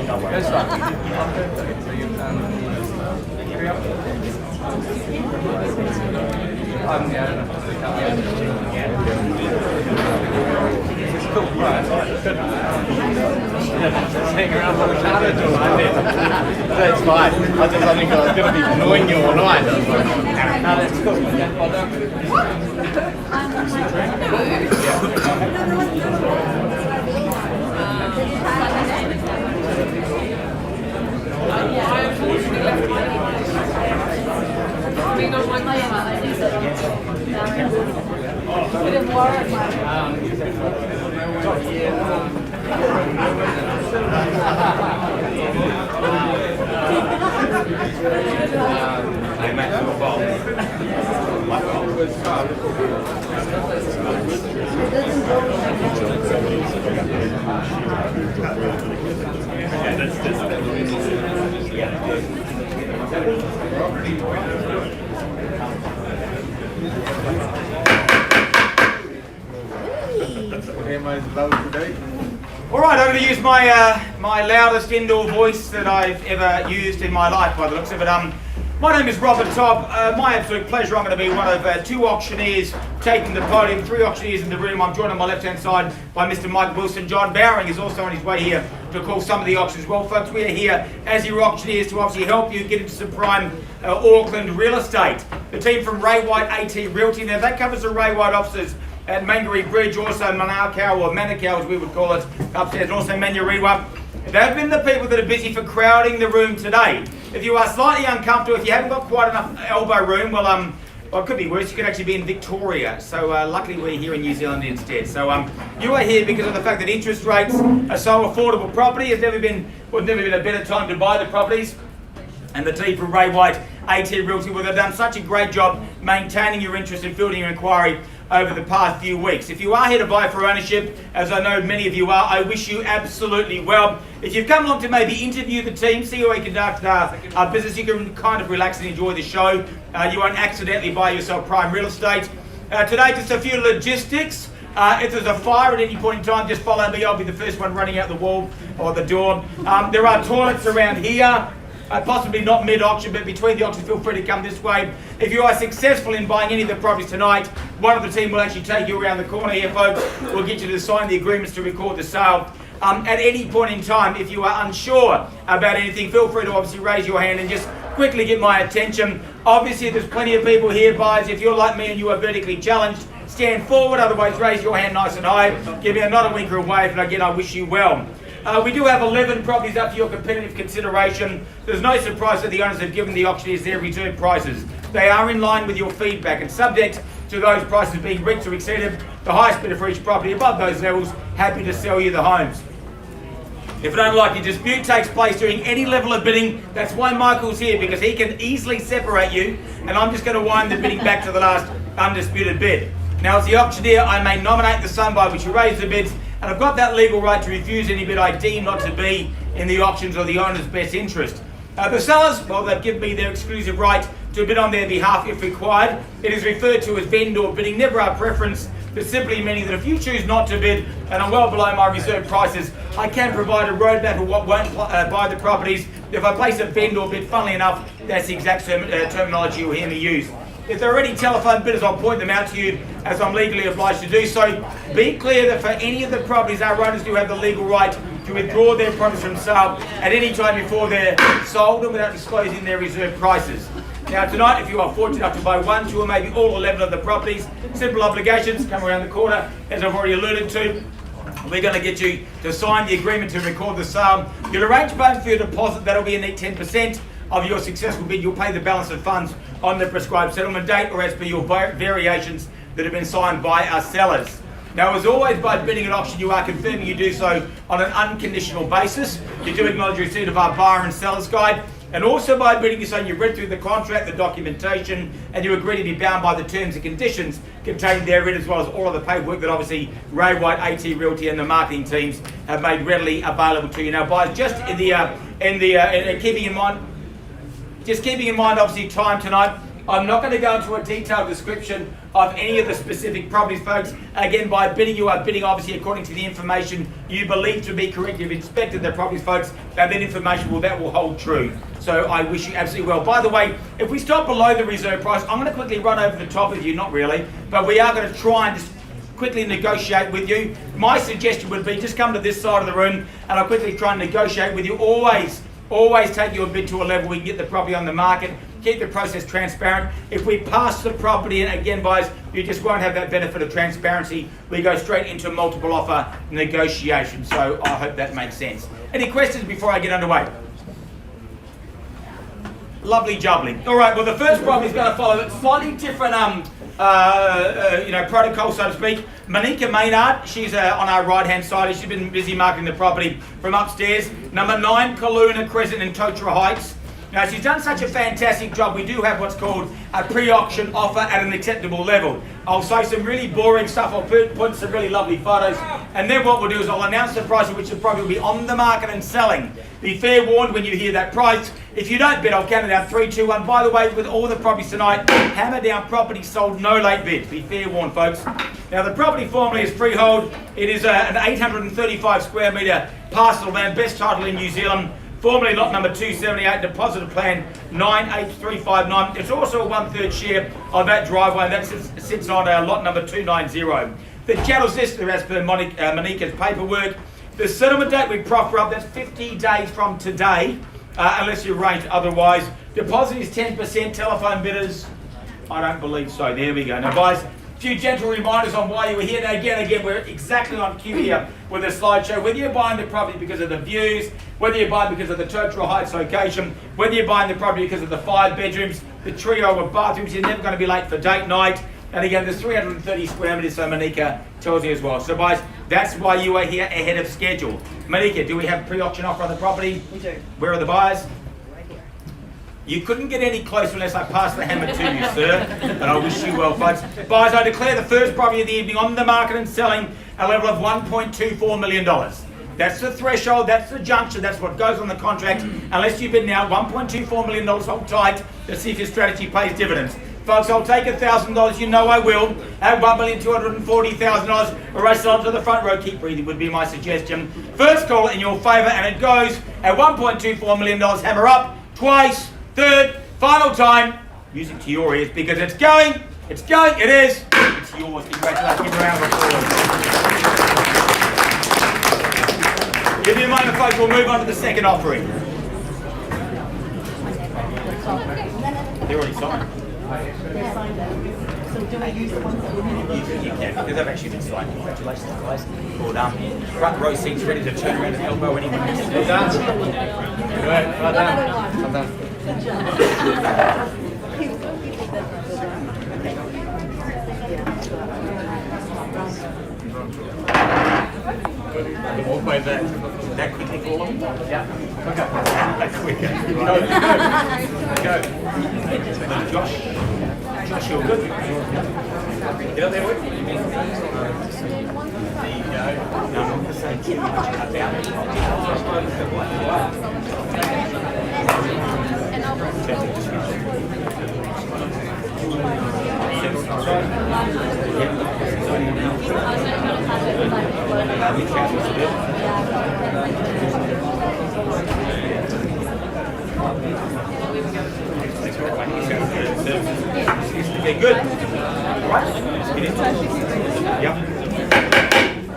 That's right. So you carry up. It's cool, right? Hang around for the Carter till That's fine. I think I was going to be annoying you all night. No, that's cool. Well done. I unfortunately left my being on my All right, I'm going to use my my loudest indoor voice that I've ever used in my life, by the looks of it. My name is Robert Tobb. My absolute pleasure. I'm going to be one of two auctioneers taking the podium, three auctioneers in the room. I'm joined on my left-hand side by Mr. Mike Wilson. John Bowring is also on his way here to call some of the auctions. Well, folks, we are here as your auctioneers to obviously help you get into some prime Auckland real estate. The team from Ray White AT Realty. Now, that covers the Ray White offices at Mangere Bridge, also Manukau, or Manukau as we would call it, upstairs, and also Manurewa. They've been the people that are busy for crowding the room today. If you are slightly uncomfortable, if you haven't got quite enough elbow room, well, it could be worse. You could actually be in Victoria. So luckily we're here in New Zealand instead. So you are here because of the fact that interest rates are so affordable. Property has never been a better time to buy the properties. And the team from Ray White AT Realty, well, they've done such a great job maintaining your interest and fielding your inquiry over the past few weeks. If you are here to buy for ownership, as I know many of you are, I wish you absolutely well. If you've come along to maybe interview the team, see how we conduct our business, you can kind of relax and enjoy the show. You won't accidentally buy yourself prime real estate. Today, just a few logistics. If there's a fire at any point in time, just follow me. I'll be the first one running out the wall or the door. There are toilets around here. Possibly not mid-auction, but between the auctions, feel free to come this way. If you are successful in buying any of the properties tonight, one of the team will actually take you around the corner here, folks. We'll get you to sign the agreements to record the sale. At any point in time, if you are unsure about anything, feel free to obviously raise your hand and just quickly get my attention. Obviously, there's plenty of people here, buyers. If you're like me and you are vertically challenged, stand forward. Otherwise, raise your hand nice and high. Give me a nod, a wink, or a wave, and again, I wish you well. We do have 11 properties up for your competitive consideration. There's no surprise that the owners have given the auctioneers their reserve prices. They are in line with your feedback and subject to those prices being reached or exceeded, the highest bidder for each property above those levels, happy to sell you the homes. If an unlikely dispute takes place during any level of bidding, that's why Michael's here, because he can easily separate you, and I'm just going to wind the bidding back to the last undisputed bid. Now, as the auctioneer, I may nominate the sum by which you raise the bids, and I've got that legal right to refuse any bid I deem not to be in the auctions or the owner's best interest. The sellers, well, they've given me their exclusive right to bid on their behalf if required. It is referred to as vendor bidding, never our preference, but simply meaning that if you choose not to bid and I'm well below my reserve prices, I can provide a roadmap of what won't buy the properties. If I place a vendor bid, funnily enough, that's the exact terminology you'll hear me use. If there are any telephone bidders, I'll point them out to you as I'm legally obliged to do so. Be clear that for any of the properties, our owners do have the legal right to withdraw their properties from sale at any time before they're sold and without disclosing their reserve prices. Now tonight, if you are fortunate enough to buy one, two, or maybe all 11 of the properties, simple obligations, come around the corner, as I've already alluded to. We're going to get you to sign the agreement to record the sale. You'll arrange payment for your deposit, that'll be a neat 10%. Of your successful bid, you'll pay the balance of funds on the prescribed settlement date or as per your variations that have been signed by our sellers. Now, as always, by bidding at auction, you are confirming you do so on an unconditional basis. You do acknowledge receipt of our buyer and seller's guide, and also by bidding, you're saying you've read through the contract, the documentation, and you agree to be bound by the terms and conditions contained therein, as well as all of the paperwork that obviously Ray White AT Realty and the marketing teams have made readily available to you. Now, buyers, just keeping in mind, obviously, time tonight. I'm not going to go into a detailed description of any of the specific properties, folks. Again, by bidding, you are bidding obviously according to the information you believe to be correct. You've inspected the properties, folks, and that information will hold true. So I wish you absolutely well. By the way, if we stop below the reserve price, I'm going to quickly run over the top of you, not really, but we are going to try and just quickly negotiate with you. My suggestion would be just come to this side of the room and I'll quickly try and negotiate with you. Always take your bid to a level we can get the property on the market, keep the process transparent. If we pass the property, and again, guys, you just won't have that benefit of transparency. We go straight into multiple offer negotiation. So I hope that makes sense. Any questions before I get underway? Lovely jubbly. All right, well, the first property is going to follow a slightly different protocol, so to speak. Monica Maynard, she's on our right-hand side. She's been busy marketing the property from upstairs. Number 9 Kaluna Crescent in Totra Heights. Now, she's done such a fantastic job. We do have what's called a pre-auction offer at an acceptable level. I'll say some really boring stuff. I'll put some really lovely photos. And then what we'll do is I'll announce the price at which the property will be on the market and selling. Be fair warned when you hear that price. If you don't bid, I'll count it down 3, 2, 1. By the way, with all the properties tonight, hammer down property sold, no late bids. Be fair warned, folks. Now, the property formally is freehold. It is an 835 square metre parcel of land, best title in New Zealand. Formerly lot number 278, deposit plan 98359. It's also a 1/3 share of that driveway, and that sits on lot number 290. The chattels listed as per Monica's paperwork. The settlement date we proffer up, that's 50 days from today, unless you arrange otherwise. Deposit is 10%, telephone bidders, I don't believe so. There we go. Now, guys, a few gentle reminders on why you were here. Now, again, we're exactly on cue here with a slideshow. Whether you're buying the property because of the views, whether you're buying because of the Totra Heights location, whether you're buying the property because of the 5 bedrooms, the trio of bathrooms, you're never going to be late for date night. And again, there's 330 square metres, so Monica tells you as well. So, guys, that's why you are here ahead of schedule. Monica, do we have pre-auction offer on the property? We do. Where are the buyers? Right here. You couldn't get any closer unless I passed the hammer to you, sir. And I wish you well, folks. Buyers, I declare the first property of the evening on the market and selling a level of $1.24 million. That's the threshold, that's the junction, that's what goes on the contract. Unless you bid now, $1.24 million, hold tight. Let's see if your strategy pays dividends. Folks, I'll take $1,000, you know I will. At $1,240,000, or race on to the front row. Keep breathing would be my suggestion. First call in your favour, and it goes at $1.24 million. Hammer up, twice, third, final time. Music to your ears, because it's going, it is, it's yours. Congratulations, give a round of applause. Give me a moment, folks, we'll move on to the second offering. They're already signed. They're signed up. So do I use the ones that we need? You can, because they've actually been signed. Congratulations, guys. Well done. Front row seats ready to turn around and elbow anyone. Well done. Good. Well done. Well done. Good job. We'll play that quickly for them. Yeah. Okay. Quicker. Go. Josh, you're good. Get up there, Wood. There you go. No, I'm not the same kid. Cut down. Okay, good. All right, let's get into it. Yep.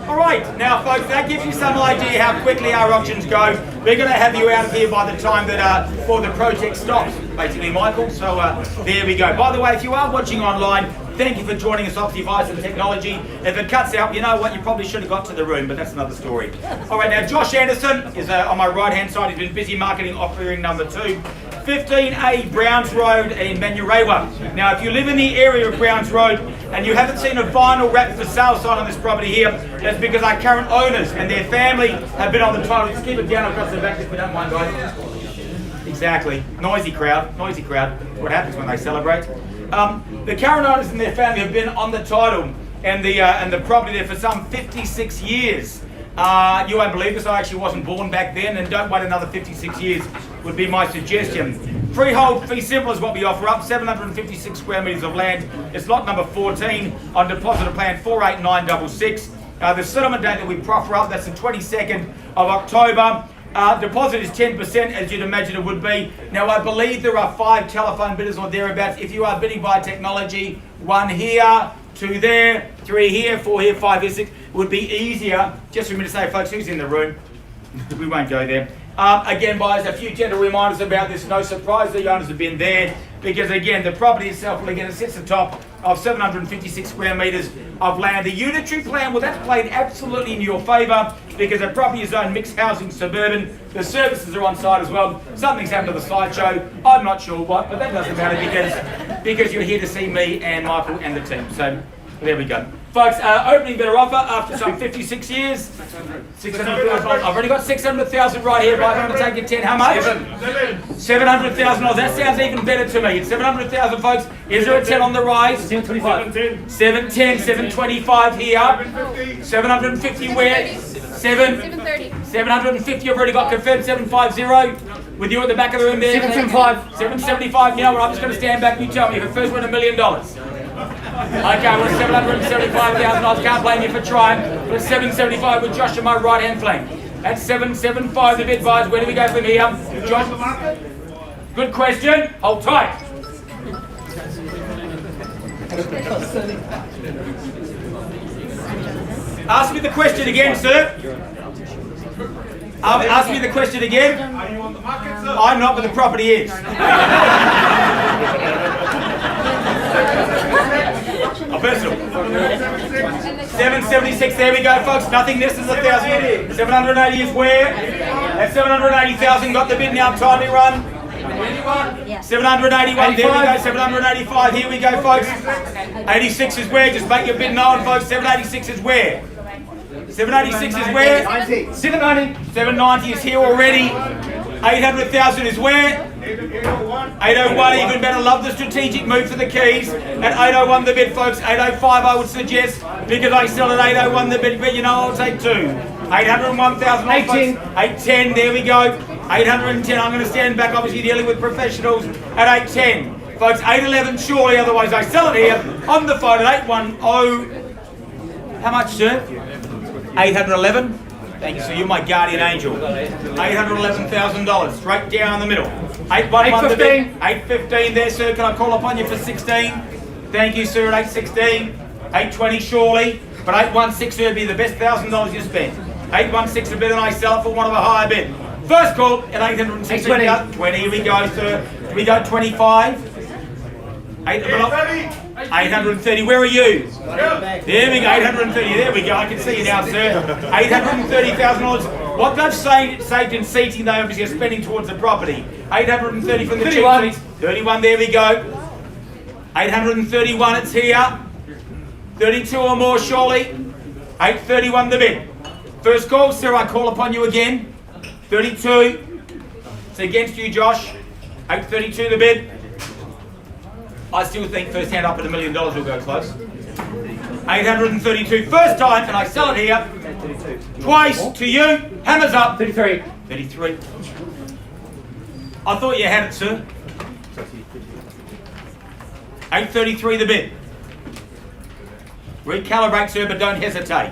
All right, now, folks, that gives you some idea how quickly our auctions go. We're going to have you out of here by the time that before the project stops, basically, Michael. So there we go. By the way, if you are watching online, thank you for joining us, obviously, via some technology. If it cuts out, you know what, you probably should have got to the room, but that's another story. All right, now, Josh Anderson is on my right-hand side. He's been busy marketing offering number 2. 15A Browns Road in Manurewa. Now, if you live in the area of Browns Road and you haven't seen a vinyl wrap for sale sign on this property here, that's because our current owners and their family have been on the title. Just keep it down across the back if we don't mind, guys. Exactly. Noisy crowd. Noisy crowd. What happens when they celebrate. The current owners and their family have been on the title and the property there for some 56 years. You won't believe this, I actually wasn't born back then, and don't wait another 56 years would be my suggestion. Freehold fee simple is what we offer up, 756 square metres of land. It's lot number 14 on deposit of plan 48966. The settlement date that we proffer up, that's the 22nd of October. Deposit is 10%, as you'd imagine it would be. Now, I believe there are 5 telephone bidders or thereabouts. If you are bidding by technology, 1 here, 2 there, 3 here, 4 here, 5 here, 6, it would be easier. Just for me to say, folks, who's in the room? We won't go there. Again, buyers, a few gentle reminders about this. No surprise the owners have been there, because again, the property itself, well, again, it sits atop of 756 square metres of land. The unitary plan, well, that's played absolutely in your favour, because the property is zoned mixed housing suburban. The services are on site as well. Something's happened to the slideshow. I'm not sure what, but that doesn't matter because you're here to see me and Michael and the team. So there we go. Folks, opening bidder offer after some 56 years. 600,000. I've already got 600,000 right here, but I'm going to take you 10. How much? 700,000. That sounds even better to me. It's 700,000, folks. Is there a 10 on the rise? 725. 710, 725 here. 750 where? 730. 750, I've already got confirmed. 750 with you at the back of the room there. 775. 775. You know what? I'm just going to stand back. You tell me if it first win $1 million. Okay, well, 775,000. I can't blame you for trying. But it's 775 with Josh on my right hand flank. At 775, the bid buys. Where do we go from here? Josh? Good question. Hold tight. Ask me the question again, sir. Ask me the question again. Are you on the market, sir? I'm not, but the property is. Personal. 776, there we go, folks. Nothing less than 1,000. 780 is where? At 780,000, got the bid now. Timely run. 781, there we go. 785, here we go, folks. 86 is where? Just make your bid known, folks. 786 is where? 786 is where? 790. 790 is here already. 800,000 is where? 801, even better. Love the strategic move for the keys. At 801 the bid, folks. 805 I would suggest, because I sell at 801 the bid, but you know I'll take 2. 801,000. 810, there we go. 810, I'm going to stand back, obviously dealing with professionals at 810. Folks, 811 surely, otherwise I sell it here on the phone at 810. How much, sir? 811. Thank you, sir. You're my guardian angel. $811,000, straight down the middle. 811 the bid. 815 there, sir. Can I call upon you for 16? Thank you, sir. At 816. 820 surely, but 816 sir, would be the best $1,000 you spend. 816 a bid, and I sell it for one of a higher bid. First call at 860. 20. Here we go, sir. We go 25. 830. Where are you? There we go. 830. There we go. I can see you now, sir. $830,000. What they've saved in seating, they obviously are spending towards the property. 830 from the 31. cheap seats. 31. There we go. 831. It's here. 32 or more, surely. 831 the bid. First call, sir. I call upon you again. 32. It's against you, Josh. 832 the bid. I still think first hand up at $1 million will go close. 832. First time, and I sell it here. Twice to you. Hammers up. 33. 33. I thought you had it, sir. 833 the bid. Recalibrate, sir, but don't hesitate.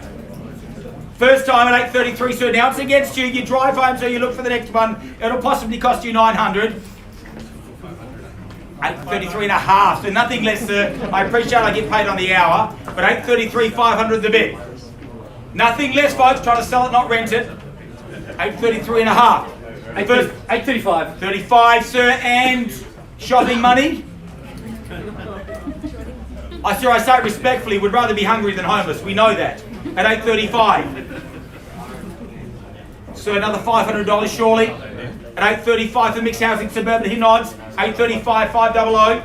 First time at 833, sir. Now it's against you. You drive home, so you look for the next one. It'll possibly cost you 900. 833 and a half, so nothing less, sir. I appreciate I get paid on the hour, but 833, 500 the bid. Nothing less, folks. Trying to sell it, not rent it. 833 and a half. 835. 35, sir, and shopping money. I say it respectfully, would rather be hungry than homeless. We know that. At 835. So another $500 surely. At 835 for mixed housing suburban, he nods. 835, 500.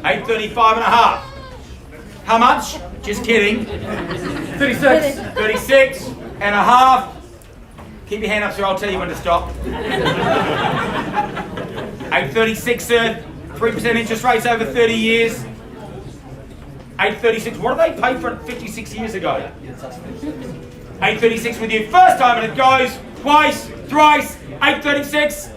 835 and a half. How much? Just kidding. 36. 36 and a half. Keep your hand up, sir. I'll tell you when to stop. 836, sir. 3% interest rates over 30 years. 836. What did they pay for it 56 years ago? 836 with you. First time, and it goes twice, thrice. 836.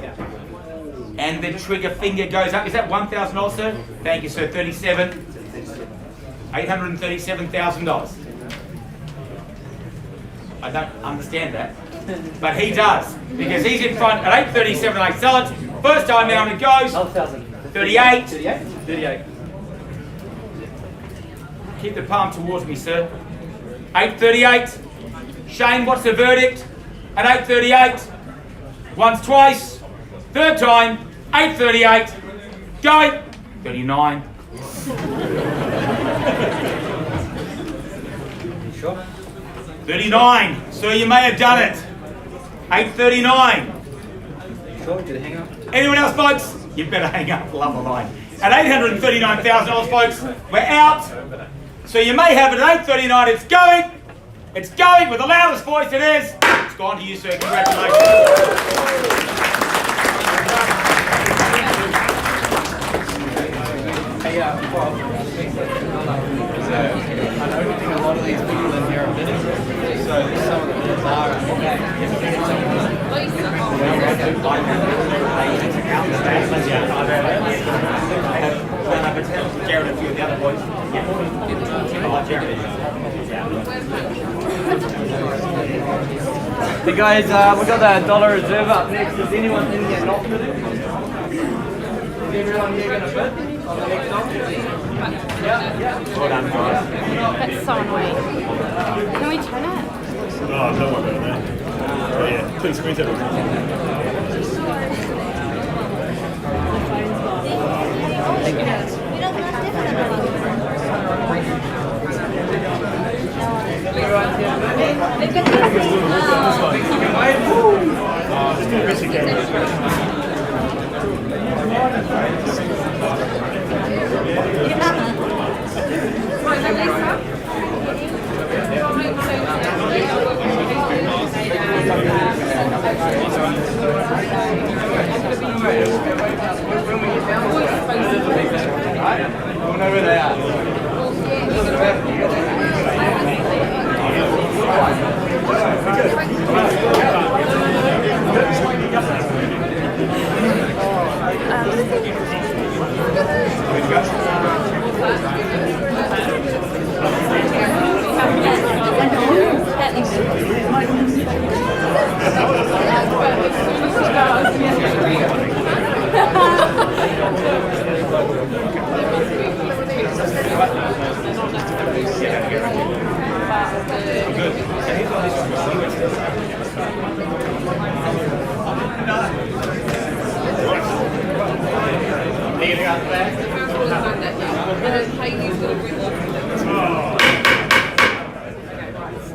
And the trigger finger goes up. Is that $1,000, sir? Thank you, sir. $837,000. I don't understand that. But he does. Because he's in front at 837 and I sell it. First time down it goes. 38. 38. Keep the palm towards me, sir. 838. Shane, what's the verdict? At 838. Once, twice. Third time. 838. Go. 39. Sure. 39. So you may have done it. 839. Sure, did it hang up? Anyone else, folks? You better hang up. Love the line. At $839,000, folks, we're out. So you may have it at 839. It's going. It's going with the loudest voice it is. It's gone to you, sir. Congratulations. Hey, Bob. So, I know we think a lot of these people in here are bidders. So, some of the bidders are. Jared and a few of the other boys. Hey guys, we've got the dollar reserve up next. Is anyone in here not bidding? Is everyone here going to bid on the next option? Yeah. Well done, guys. That's so annoying. Can we turn it? Oh, don't worry about that. Oh yeah, two screens over. Just do a basic We'll know where they are.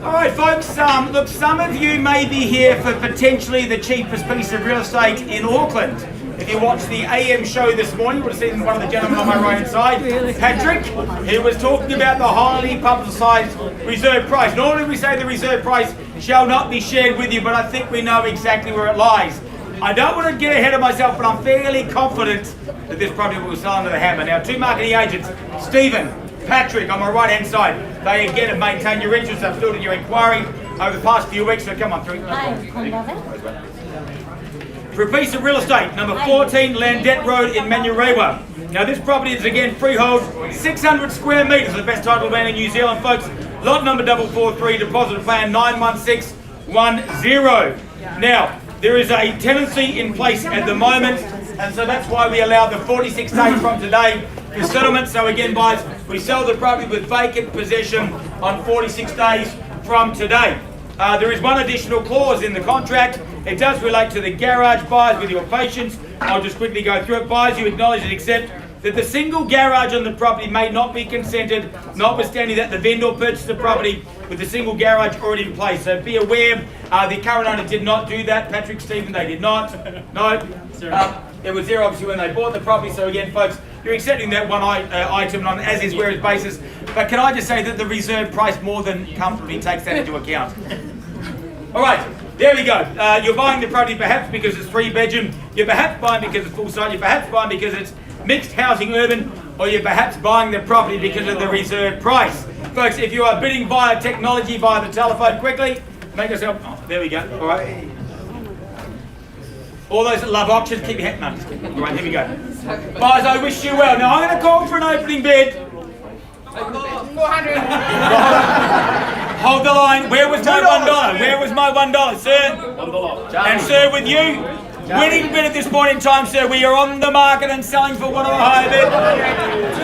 All right, folks. Look, some of you may be here for potentially the cheapest piece of real estate in Auckland. If you watched the AM show this morning, you would have seen one of the gentlemen on my right hand side, Patrick, who was talking about the highly publicised reserve price. Normally we say the reserve price shall not be shared with you, but I think we know exactly where it lies. I don't want to get ahead of myself, but I'm fairly confident that this property will sell under the hammer. Now, two marketing agents, Stephen, Patrick, on my right hand side, they again have maintained your interest. I've fielded your inquiry over the past few weeks, so come on through. For a piece of real estate, number 14 Landette Road in Manurewa. Now this property is again freehold, 600 square metres, the best title land in New Zealand, folks. Lot number 443, deposit plan 91610. Now, there is a tenancy in place at the moment, and so that's why we allow the 46 days from today for settlement. So again, guys, we sell the property with vacant possession on 46 days from today. There is one additional clause in the contract. It does relate to the garage. Buyers, with your patience, I'll just quickly go through it. Buyers, you acknowledge and accept that the single garage on the property may not be consented, notwithstanding that the vendor purchased the property with the single garage already in place. So be aware, the current owner did not do that. Patrick, Stephen, they did not. No. It was there obviously when they bought the property. So again, folks, you're accepting that one item on as is where is basis. But can I just say that the reserve price more than comfortably takes that into account. All right, there we go. You're buying the property perhaps because it's 3-bedroom. You're perhaps buying because it's full site. You're perhaps buying because it's mixed housing urban, or you're perhaps buying the property because of the reserve price. Folks, if you are bidding via technology, via the telephone, quickly, make yourself, oh, there we go, all right. All those that love auctions, keep your head. No, just kidding. Right, here we go. Guys, I wish you well. Now I'm going to call for an opening bid. 400. Hold the line. Where was my $1? Where was my $1, sir? $1. And sir, with you, winning bid at this point in time, sir, we are on the market and selling for one of the higher bid.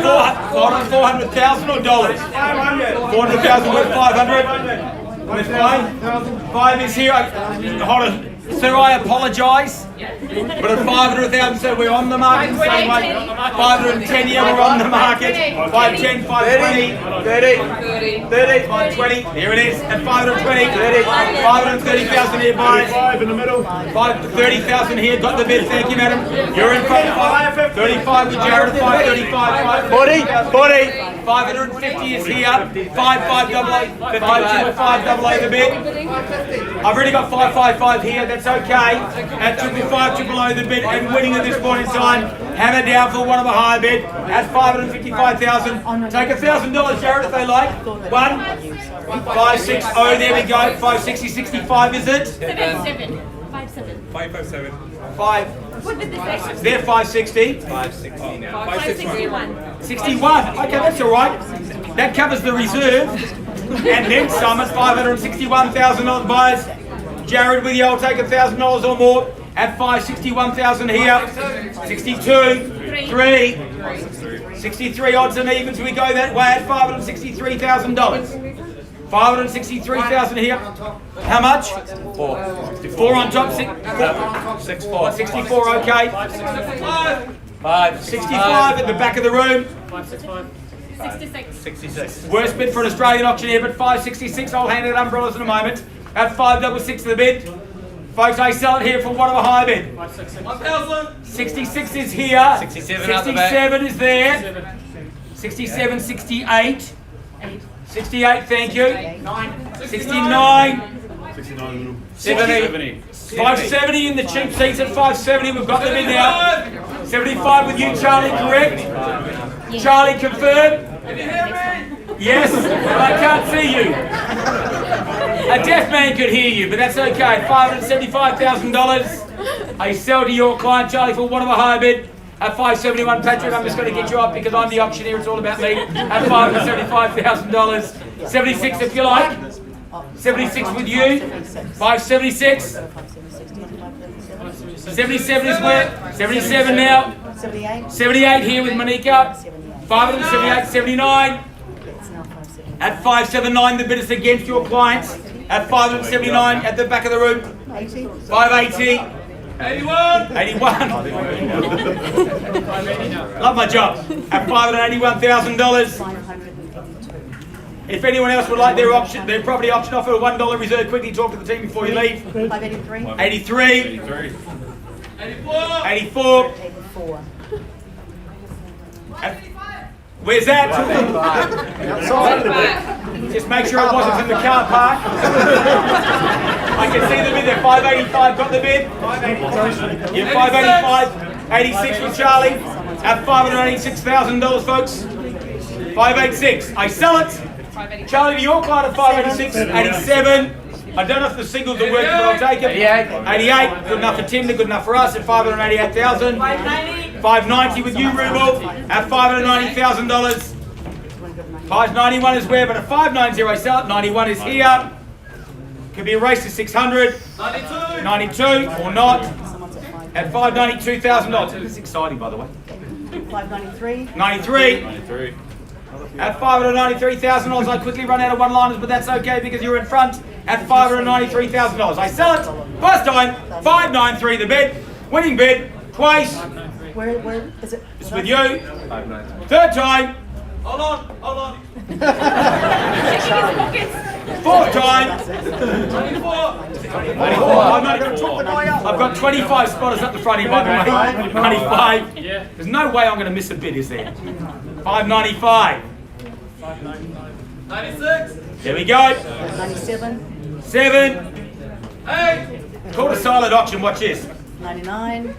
$400,000 or dollars? 400,000 worth 500. With five is here. Hold on. Sir, I apologise, but at 500,000, sir, we're on the market the same way. 510, yeah, we're on the market. 510, 520, 30, 520, here it is, at 520, 530,000 here, buyers. 5 in the middle. 530,000 here, got the bid, thank you, madam. You're in front of 35 with Jared, 535, 40, 550 is here, 5588, 588 the bid. I've already got 555 here, that's okay. At 555 the bid and winning at this point in time. Hammer down for one of a higher bid at 555,000. Take $1,000, Jared, if they like. 560, there we go. 560, 65 is it? 7. 557. 5. What did they say? They're 560. 560 now. 561. 61. Okay, that's all right. That covers the reserve. And then some at $561,000 buyers. Jared with you, I'll take $1,000 or more at 561,000 here. 62, 3, 63 odds and evens. We go that way at $563,000. 563,000 here. How much? 4. 4 on top. 64. 64. Okay. 565 at the back of the room. 66. Worst bid for an Australian auctioneer, but 566. I'll hand it umbrellas in a moment. At 566 the bid. Folks, I sell it here for one of a higher bid. 66 is here. 67 is there. 67, 68. 68, thank you. 69. 69 70. 570 in the cheap seats at 570. We've got them in now. 75 with you, Charlie, correct? Charlie, confirm? Yes, but I can't see you. A deaf man could hear you, but that's okay. $575,000. I sell to your client, Charlie, for one of a higher bid. At 571, Patrick, I'm just going to get you up because I'm the auctioneer, it's all about me. At $575,000. 76 if you like. 76 with you. 576. 77 is where? 77 now. 78 here with Monica. 578, 79. At 579, the bid is against your clients. At 579, at the back of the room. 580. 81. 81. Love my job. At $581,000. If anyone else would like their property option offer, a $1 reserve, quickly talk to the team before you leave. 583. 83. 84. Where's that? Just make sure it wasn't in the car park. I can see the bid there. 585 got the bid. Yeah, 585. 86 with Charlie. At $586,000, folks. 586. I sell it. Charlie, to your client at 586. 87. I don't know if the singles are working, but I'll take it. 88. Good enough for Tim, good enough for us at $588,000. 590 with you, Rubel, at $590,000. 591 is where, but at 590 I sell it. 91 is here. Could be a race to 600. 92 or not. At $592,000. This is exciting, by the way. 593. 93. At $593,000, I quickly run out of one-liners, but that's okay because you're in front at $593,000. I sell it. First time, 593 the bid. Winning bid, twice. Where is it? It's with you. Third time. Hold on. Fourth time. 24. I've got 25 spotters up the front here, by the way. 95. There's no way I'm going to miss a bid, is there? 595. 96. There we go. 97. 7. 8. Called a silent auction. Watch this. 99.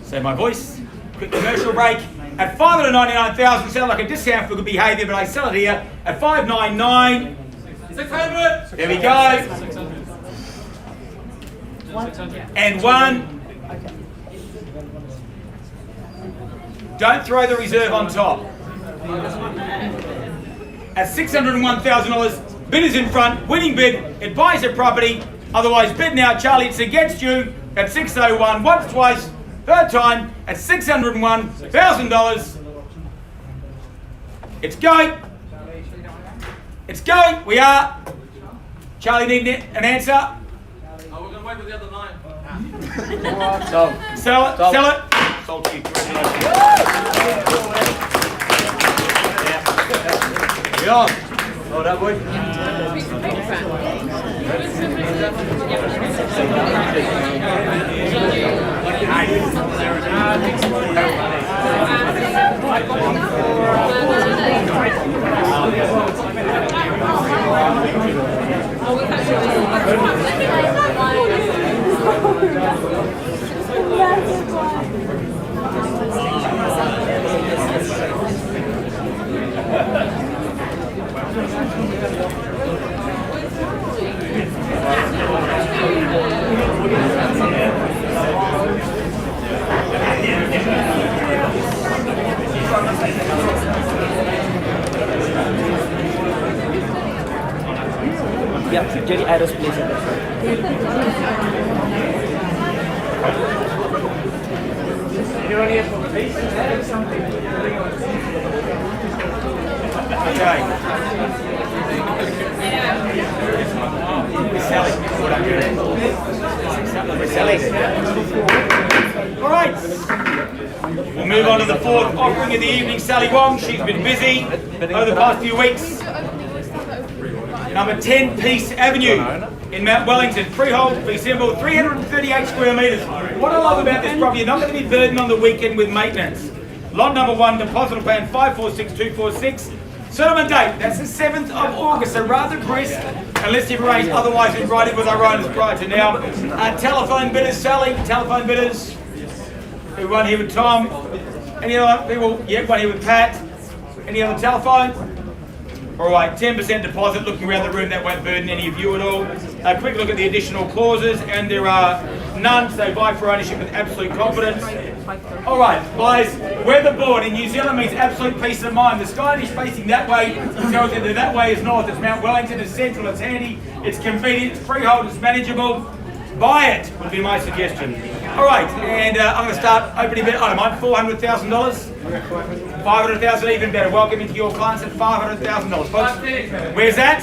Say my voice. Quick commercial break. At $599,000, sound like a discount for good behaviour, but I sell it here at $599. 600. There we go. and 1. Don't throw the reserve on top. At $601,000, bid is in front, winning bid, it buys a property, otherwise bid now, Charlie, it's against you at 601, once, twice, third time at $601,000. It's going. It's going. We are. Charlie, need an answer? Oh, we're going to wait with the other 9. Sell it. Sell it. Sold to you. Beyond. Oh, that boy. Yeah, Jerry Aerospace at the front. Anyone here for the piece? Okay. All right. We'll move on to the fourth offering of the evening. Sally Wong, she's been busy over the past few weeks. Number 10 Peace Avenue in Mount Wellington. Freehold, be simple, 338 square metres. What I love about this property, you're not going to be burdened on the weekend with maintenance. Lot number 1, deposit plan 546246. Settlement date, that's the 7th of August, so rather brisk, unless you've arranged otherwise in writing with our owners prior to now. Telephone bidders, Sally, telephone bidders. We one here with Tom. Any other people? Yeah, one here with Pat. Any other telephone? All right, 10% deposit. Looking around the room, that won't burden any of you at all. A quick look at the additional clauses, and there are none, so buy for ownership with absolute confidence. All right, guys, weatherboard in New Zealand means absolute peace of mind. The sky is facing that way, tells you that that way is north. It's Mount Wellington, it's central, it's handy, it's convenient, it's freehold, it's manageable. Buy it would be my suggestion. All right, and I'm going to start opening bid. I don't mind, $400,000. 500,000 even better. Welcome into your clients at $500,000. Folks, where's that?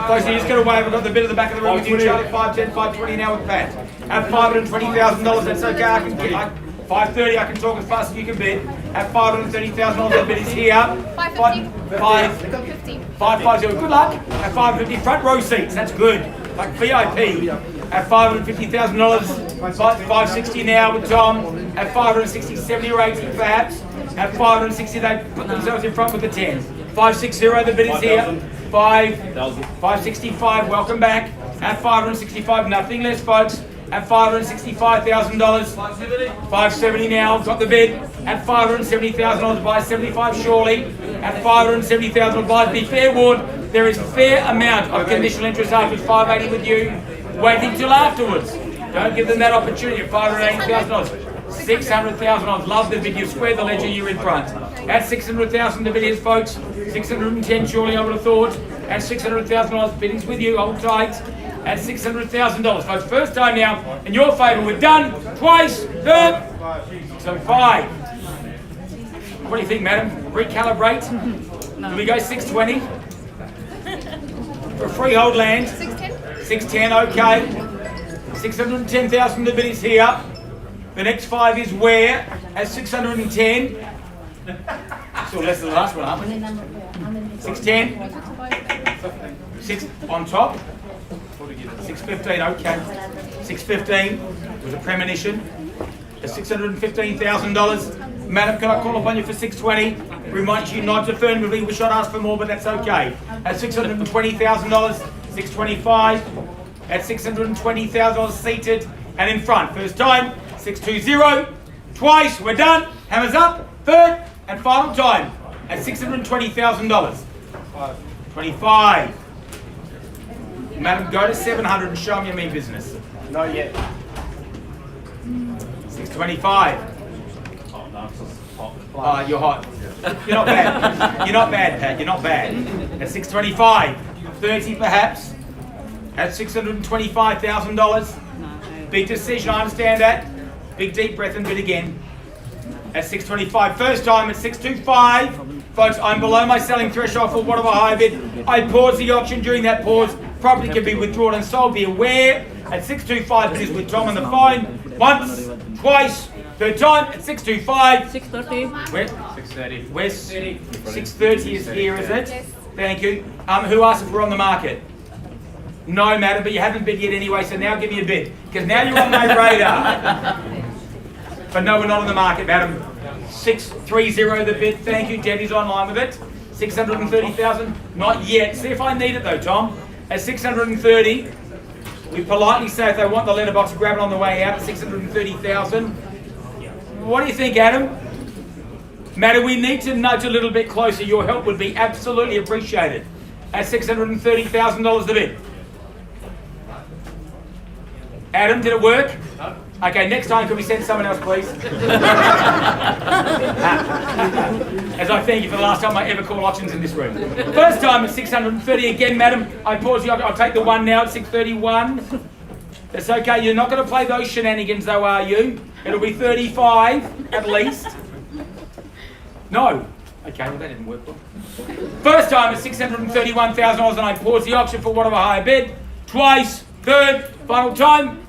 Folks, you just got away. We've got the bid at the back of the room with you, Charlie. 510, 520 now with Pat. At $520,000, that's okay. I can get 530. I can talk as fast as you can bid. At $530,000, the bid is here. 550. 550. Good luck. At 550, front row seats. That's good. Like VIP. At $550,000, 560 now with Tom. At 560, 70 or 80 perhaps. At 560, they put themselves in front with the 10. 560, the bid is here. 565, welcome back. At 565, nothing less, folks. At $565,000, 570 now, got the bid. At $570,000, buy 75 surely. At $570,000, buy. Be fair warned, there is a fair amount of conditional interest after 580 with you. Waiting till afterwards. Don't give them that opportunity. At $580,000, $600,000. Love the bid. You've squared the ledger. You're in front. At $600,000, the bid is, folks. 610 surely, I would have thought. At $600,000, bidding's with you. Hold tight. At $600,000, folks. First time now in your favour. We're done. Twice. Third. So 5. What do you think, madam? Recalibrate. Do we go 620? For freehold land. 610, okay. 610,000, the bid is here. The next 5 is where? At 610. Still less than the last one, aren't we? 610. 6 on top. 615, okay. 615 was a premonition. At $615,000. Madam, can I call upon you for 620? Remind you not affirmatively, we should ask for more, but that's okay. At $620,000, 625. At $620,000 seated and in front. First time, 620. Twice, we're done. Hammers up. Third and final time at $620,000. 25. Madam, go to 700 and show me your mean business. Not yet. 625. Oh, you're hot. You're not bad. You're not bad, Pat. You're not bad. At 625. 30 perhaps. At $625,000. Big decision, I understand that. Big deep breath and bid again. At 625. First time at 625. Folks, I'm below my selling threshold for whatever high bid. I pause the auction. During that pause, property can be withdrawn and sold. Be aware. At 625, it is with Tom on the phone. Once, twice, third time at 625. 630. Where? 630. Where's 630 is here, is it? Yes. Thank you. Who asked if we're on the market? No, madam, but you haven't bid yet anyway, so now give me a bid. Because now you're on my radar. But no, we're not on the market, madam. 630 the bid. Thank you. Debbie's online with it. 630,000. Not yet. See if I need it though, Tom. At 630, we politely say if they want the letterbox, grab it on the way out at 630,000. What do you think, Adam? Matter, we need to nudge a little bit closer. Your help would be absolutely appreciated. At $630,000 the bid. Adam, did it work? No. Okay, next time could we send someone else, please? As I thank you for the last time I ever call auctions in this room. First time at 630 again, madam. I pause you. I'll take the one now at 631. That's okay. You're not going to play those shenanigans, though, are you? It'll be 35 at least. No. Okay, well that didn't work well. First time at $631,000, and I pause the auction for whatever higher bid. Twice. Third. Final time.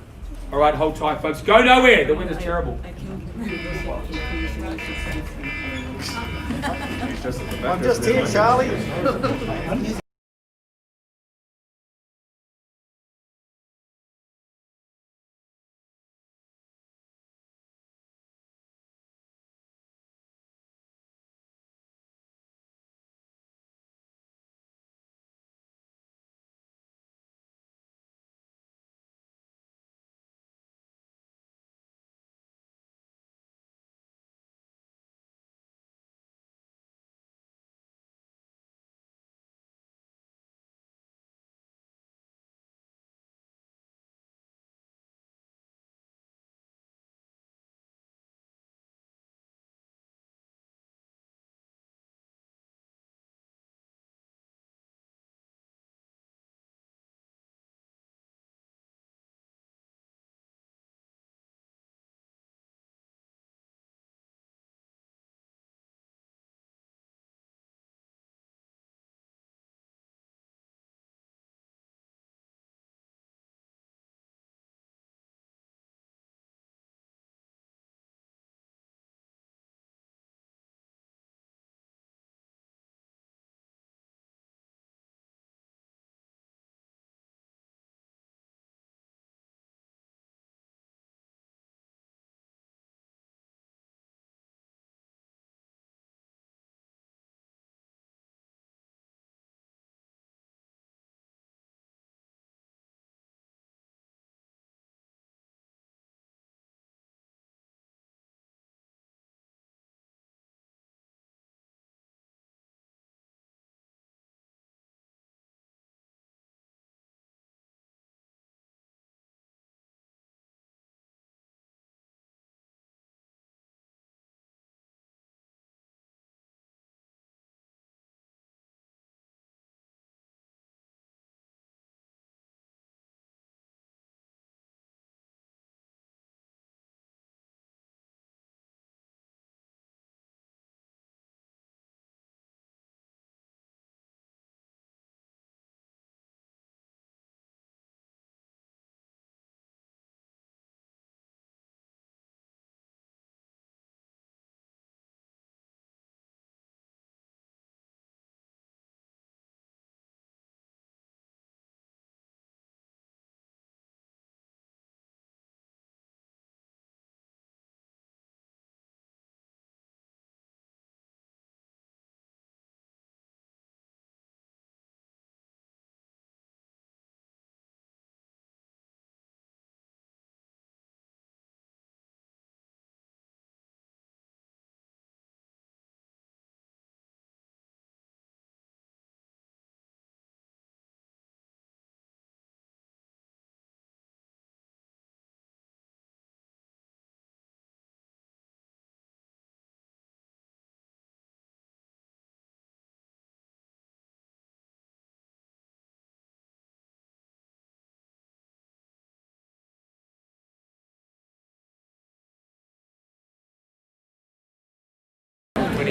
All right, hold tight, folks. Go nowhere. The wind is terrible. I'm just here, Charlie.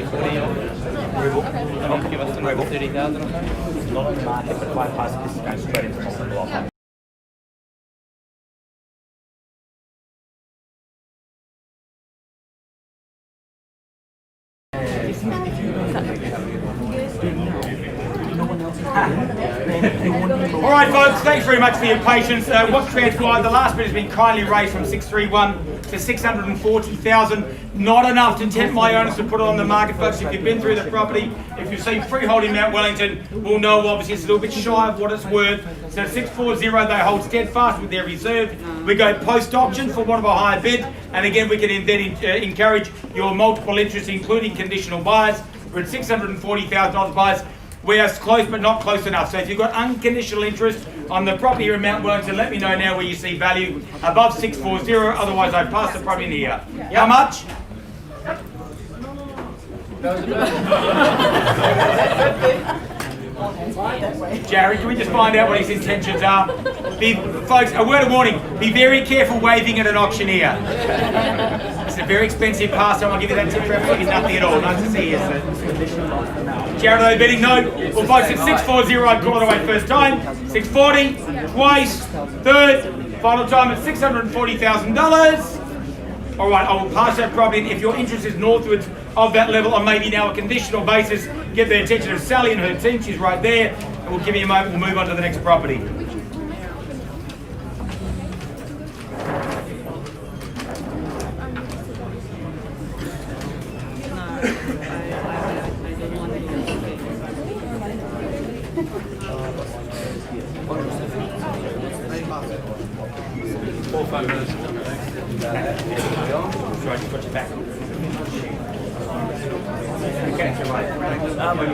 me 40 off. Give us another 30,000 or something. It's not on the market, but if I pass it, this is going straight into possible offer. All right, folks, thanks very much for your patience. What's transpired, the last bit has been kindly raised from 631 to 640,000. Not enough to tempt my owners to put it on the market, folks. If you've been through the property, if you've seen freehold in Mount Wellington, will know obviously it's a little bit shy of what it's worth. So 640, they hold steadfast with their reserve. We go post-auction for one of a higher bid, and again, we can then encourage your multiple interests, including conditional buyers. We're at $640,000 buyers. We are close, but not close enough. So if you've got unconditional interest on the property here in Mount Wellington, let me know now where you see value above 640. Otherwise, I pass the property in here. How much? Jared, can we just find out what his intentions are? Folks, a word of warning, be very careful waving at an auctioneer. It's a very expensive pastime. I'll give you that tip for absolutely nothing at all. Nice to see you, sir. Jared, are they bidding? No. Well, folks, at 640, I'd call it away first time. 640, twice, third, final time at $640,000. All right, I will pass that property. If your interest is northwards of that level, or maybe now a conditional basis, get the attention of Sally and her team. She's right there. And we'll give you a moment. We'll move on to the next property.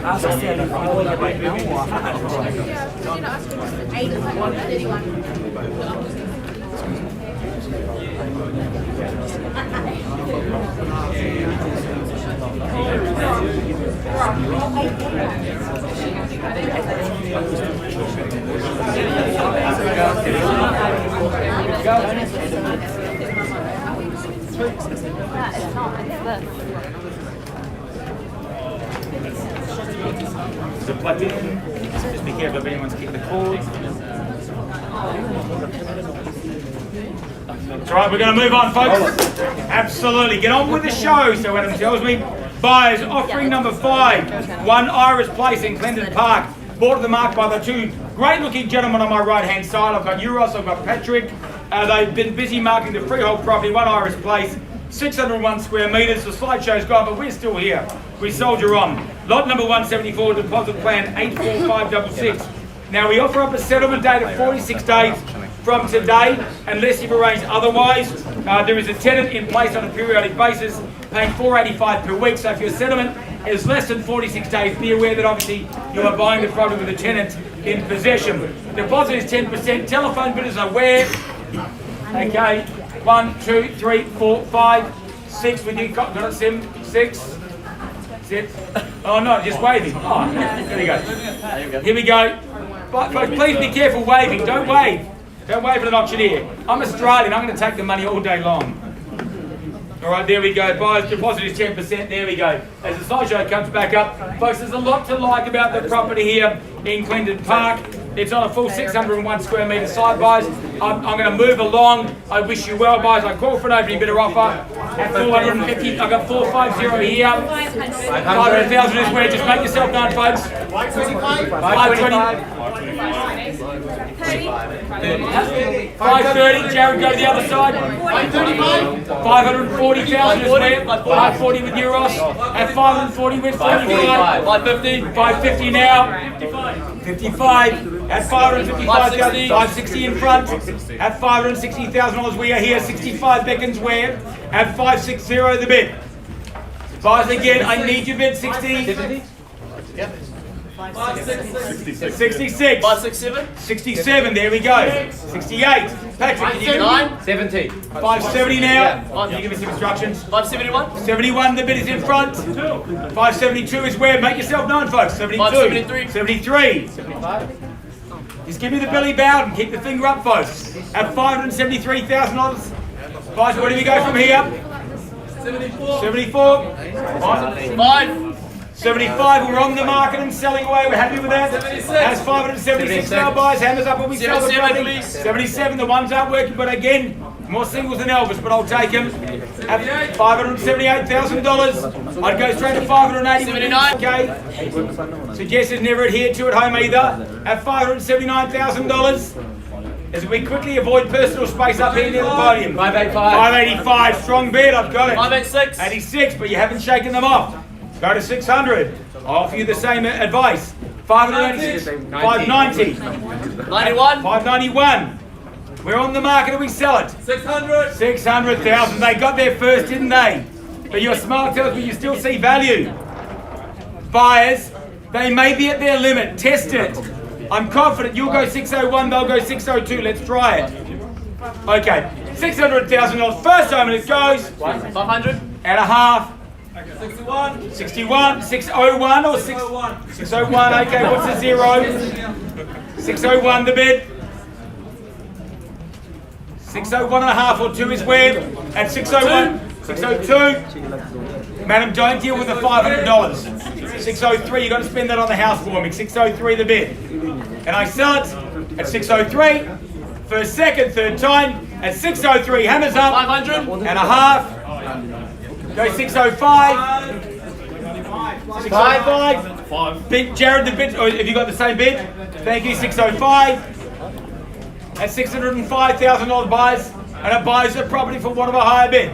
Ask us if you want it right now or So plug it in. Just be careful if anyone's kicked the cord. It's all right, we're going to move on, folks. Absolutely. Get on with the show, so Adam tells me. Buyers, offering number 5, One Iris Place in Clendon Park. Bought to the mark by the two great-looking gentlemen on my right-hand side. I've got Euros, I've got Patrick. They've been busy marketing the freehold property, One Iris Place. 601 square metres, the slideshow's gone, but we're still here. We soldier on. Lot number 174, deposit plan 84566. Now we offer up a settlement date of 46 days from today, unless you've arranged otherwise. There is a tenant in place on a periodic basis, paying $485 per week. So if your settlement is less than 46 days, be aware that obviously you are buying the property with a tenant in possession. Deposit is 10%. Telephone bidders are where? Okay. 1, 2, 3, 4, 5, 6 with you. Got it, Sim? 6. Sit. Oh no, just waving. Oh, there we go. Here we go. But folks, please be careful waving. Don't wave. Don't wave at an auctioneer. I'm Australian. I'm going to take the money all day long. All right, there we go. Buyer's deposit is 10%. There we go. As the slideshow comes back up, folks, there's a lot to like about the property here in Clendon Park. It's on a full 601 square metre side, buys. I'm going to move along. I wish you well, buys. I call for an opening bidder offer at 450. I've got 450 here. 500,000 is where. Just make yourself known, folks. 520. 530. Jared, go to the other side. 540,000 is where. 540 with Euros. At 540 with 45. 550. 550 now. 55. At 555,000, 560 in front. At $560,000, we are here. 65 beckons where? At 560 the bid. Buyers again, I need your bid. 60. 70? Yep. 66. 567. 67, there we go. 68. Patrick, can you give me 70. 570 now? Can you give me some instructions? 571. 71, the bid is in front. 572 is where? Make yourself known, folks. 72. 573. 73. 75. Just give me the Billy Bowden. Keep the finger up, folks. At $573,000. Guys, where do we go from here? 74. 75, we're on the market and selling away. We're happy with that. That's 576 now, buys. Hammers up when we sell the property. 77, the ones aren't working, but again, more singles than Elvis, but I'll take him. At $578,000. I'd go straight to 580. Okay. Suggested never adhered to at home either. At $579,000. As we quickly avoid personal space up here near the podium. 585. 585, strong bid, I've got it. 586. 86, but you haven't shaken them off. Go to 600. I'll offer you the same advice. 586, 590, 91. 591. We're on the market and we sell it. 600. 600,000. They got there first, didn't they? But your smile tells me you still see value. Buyers, they may be at their limit. Test it. I'm confident you'll go 601, they'll go 602. Let's try it. Okay, $600,000. First time and it goes. 500. And a half. 61. 61, 601 or 601? 601, okay, what's the zero? 601 the bid. 601 and a half or 2 is where? At 601, 602. Madam, don't deal with the $500. 603, you've got to spend that on the house for me. 603 the bid. And I sell it at 603. First, second, third time. At 603, hammers up. 500. And a half. Go 605. 605. Bid, Jared, the bid. Or have you got the same bid? Thank you. 605. At $605,000 buys, and it buys the property for one of a higher bid.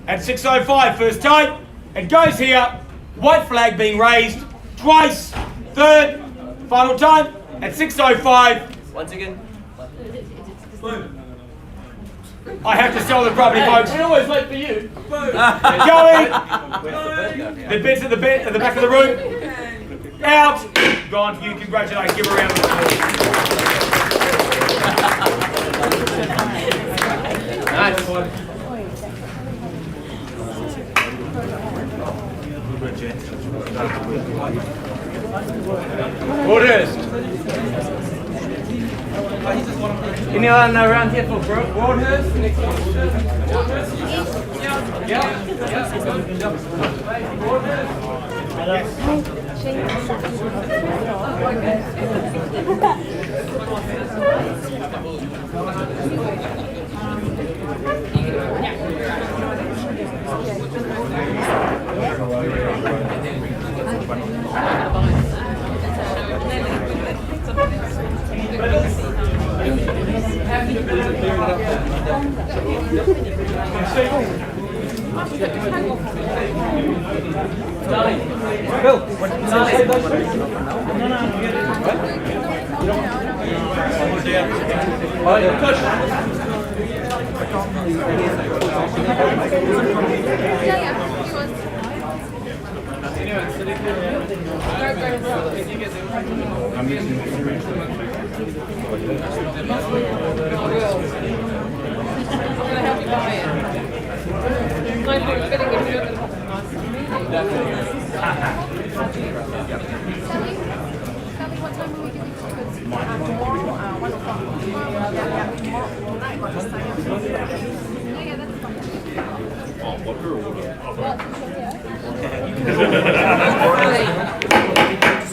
At 605, first time, it goes here. White flag being raised twice. Third, final time at 605. Once again. I have to sell the property, folks. We always wait for you. Going. The bids at the back of the room. Out. Gone for you. Congratulations. Give a round of applause. Nice. Orders. Anyone around here for Broadhurst? Next one. Broadhurst? Yeah.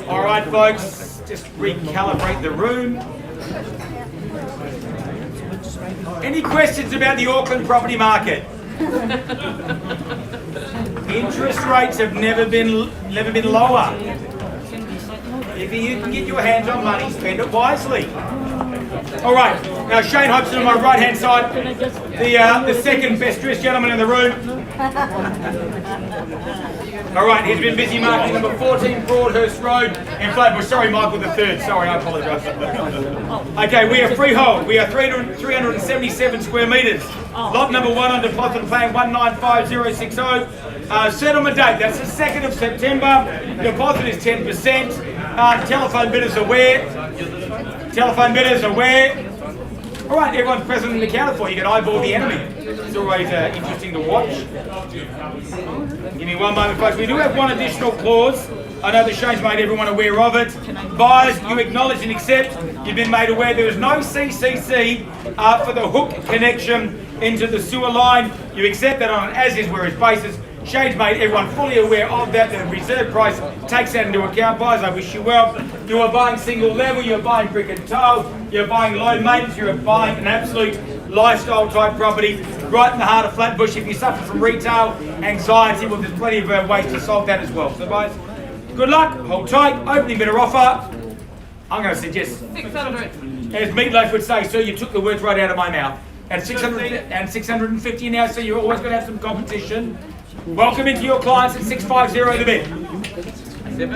All right, folks, just recalibrate the room. Any questions about the Auckland property market? Interest rates have never been lower. If you can get your hands on money, spend it wisely. All right, now Shane Hobson on my right-hand side, the second best dressed gentleman in the room. All right, he's been busy marketing number 14 Broadhurst Road in Flatbush. Sorry, Michael the third. Sorry, I apologise. Okay, we are freehold. We are 377 square metres. Lot number 1 on deposit plan 195060. Settlement date, that's the 2nd of September. Deposit is 10%. Telephone bidders aware. Telephone bidders aware. All right, everyone's present and accounted for. You can eyeball the enemy. It's always interesting to watch. Give me one moment, folks. We do have one additional clause. I know that Shane's made everyone aware of it. Buyers, you acknowledge and accept you've been made aware there is no CCC for the hook connection into the sewer line. You accept that on an as-is whereas basis. Shane's made everyone fully aware of that. The reserve price takes that into account. Buyers, I wish you well. You are buying single level, you're buying brick and tile, you're buying low maintenance, you're buying an absolute lifestyle type property right in the heart of Flatbush. If you suffer from retail anxiety, well, there's plenty of ways to solve that as well. So buyers, good luck, hold tight, opening bidder offer. I'm going to suggest 600. as Meatloaf would say, sir, you took the words right out of my mouth. At 600 and 650 now, so you're always going to have some competition. Welcome into your clients at 650 the bid.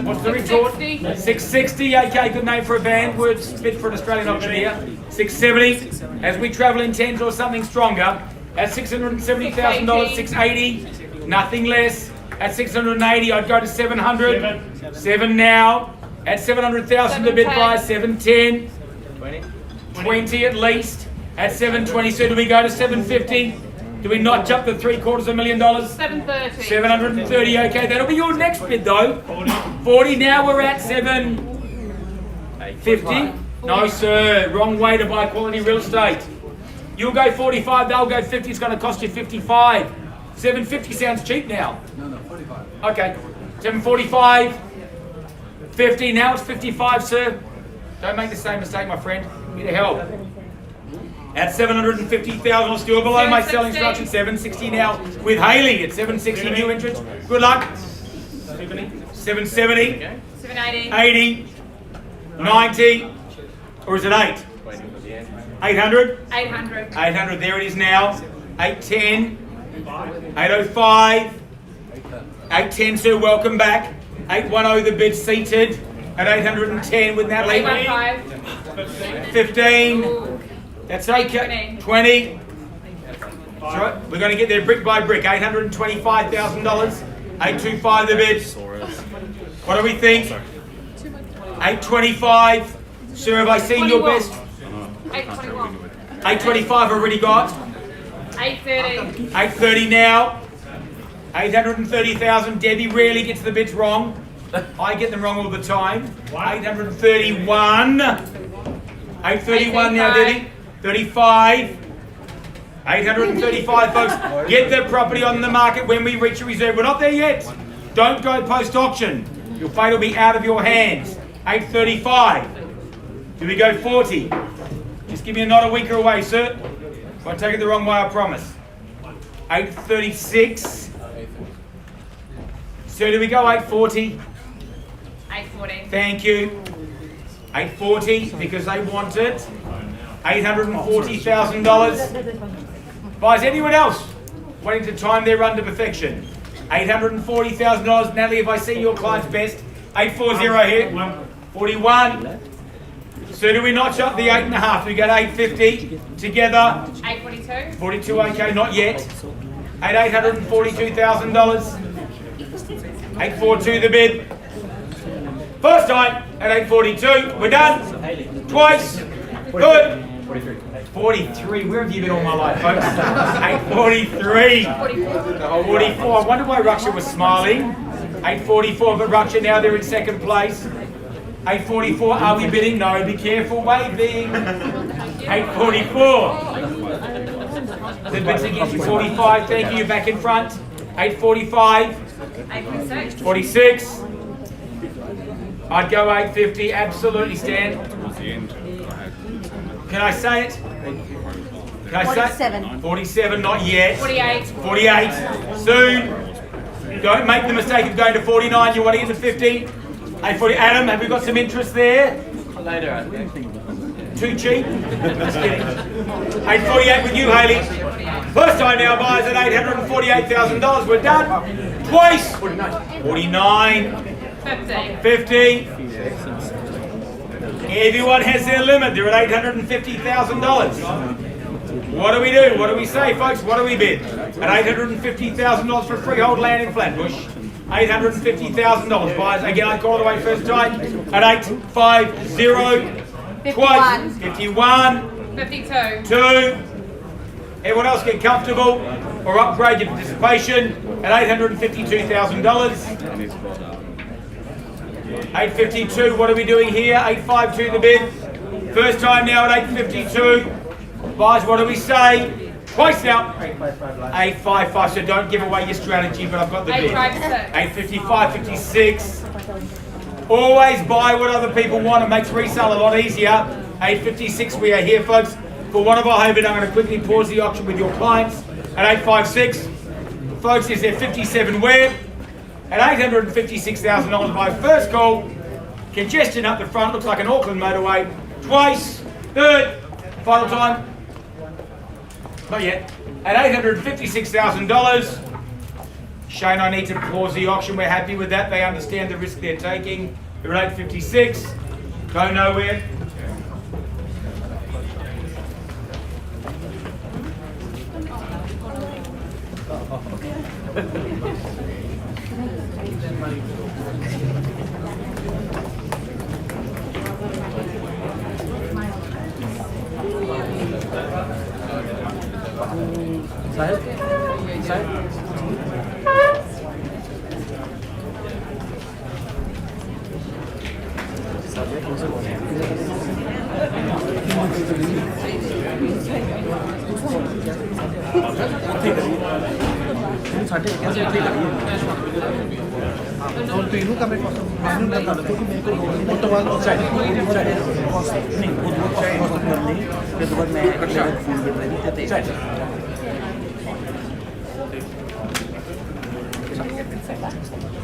What's the retort? 660. Okay, good name for a band. Words fit for an Australian auctioneer. 670. As we travel in tens or something stronger, at $670,000, 680. Nothing less. At 680, I'd go to 700. 7 now. At 700,000 the bid price, 710. 20 at least. At 720, so do we go to 750? Do we notch up the $750,000? 730. 730, okay, that'll be your next bid though. 40, now we're at 750. No sir, wrong way to buy quality real estate. You'll go 45, they'll go 50, it's gonna cost you 55. 750 sounds cheap now. No, 45. Okay, 745, 50, now it's 55 sir. Don't make the same mistake my friend, get help. At 750,000, still below my selling instruction. 760 now with Haley at 760 new entrants. Good luck. 770, 780. 80, 90, or is it 8? 800? 800. 800, there it is now. 810, 805, 810, sir, welcome back. 810, the bid seated at 810 with Natalie. 815. 15. That's okay. 20. That's right. We're going to get there brick by brick. $825,000. 825 the bid. What do we think? 825. Sir, have I seen your best? 821. 825 already got. 830. 830 now. 830,000. Debbie rarely gets the bids wrong. I get them wrong all the time. 831. 831 now, Debbie. 35. 835, folks. Get the property on the market when we reach a reserve. We're not there yet. Don't go post-auction. Your fate will be out of your hands. 835. Do we go 40? Just give me a nod a week away, sir. If I take it the wrong way, I promise. 836. Sir, do we go 840? 840. Thank you. 840 because they want it. $840,000. Buys anyone else waiting to time their run to perfection? $840,000. Natalie, if I see your client's best, 840 here. 41. So do we notch up the 8.5? Do we go to 850 together? 842. 42, okay, not yet. At $842,000. 842 the bid. First time at 842. We're done. Twice. Good. 43. Where have you been all my life, folks? 843. 44. I wonder why Ruksha was smiling. 844, but Ruksha now they're in second place. 844. Are we bidding? No. Be careful, waving. 844. The bids against you. 45. Thank you. Back in front. 845. 846. 46. I'd go 850. Absolutely, Stan. Can I say it? Can I say it? 47. 47, not yet. 48. 48, soon. Don't make the mistake of going to 49. You want to get to 50? 840. Adam, have we got some interest there? Later, I think. Too cheap? Just kidding. 848 with you, Haley. First time now, buyers at $848,000. We're done. Twice. 49. 50. 50. Everyone has their limit. They're at $850,000. What do we do? What do we say, folks? What do we bid? At $850,000 for freehold land in Flatbush. $850,000. Buyers, again, I call it away first time. At 850. Twice. 51. 52. 2. Everyone else get comfortable or upgrade your participation at $852,000. 852, what are we doing here? 852 the bid. First time now at 852. Buyers, what do we say? Twice now. 855. So don't give away your strategy, but I've got the bid. 856. 855, 56. Always buy what other people want. It makes resale a lot easier. 856. We are here, folks, for one of our home bid. I'm going to quickly pause the auction with your clients at 856. Folks, is there 57 where? At $856,000 by first call. Congestion up the front, looks like an Auckland motorway. Twice, third, final time. Not yet. At $856,000. Shane, I need to pause the auction. We're happy with that. They understand the risk they're taking. They're at 856. Go nowhere.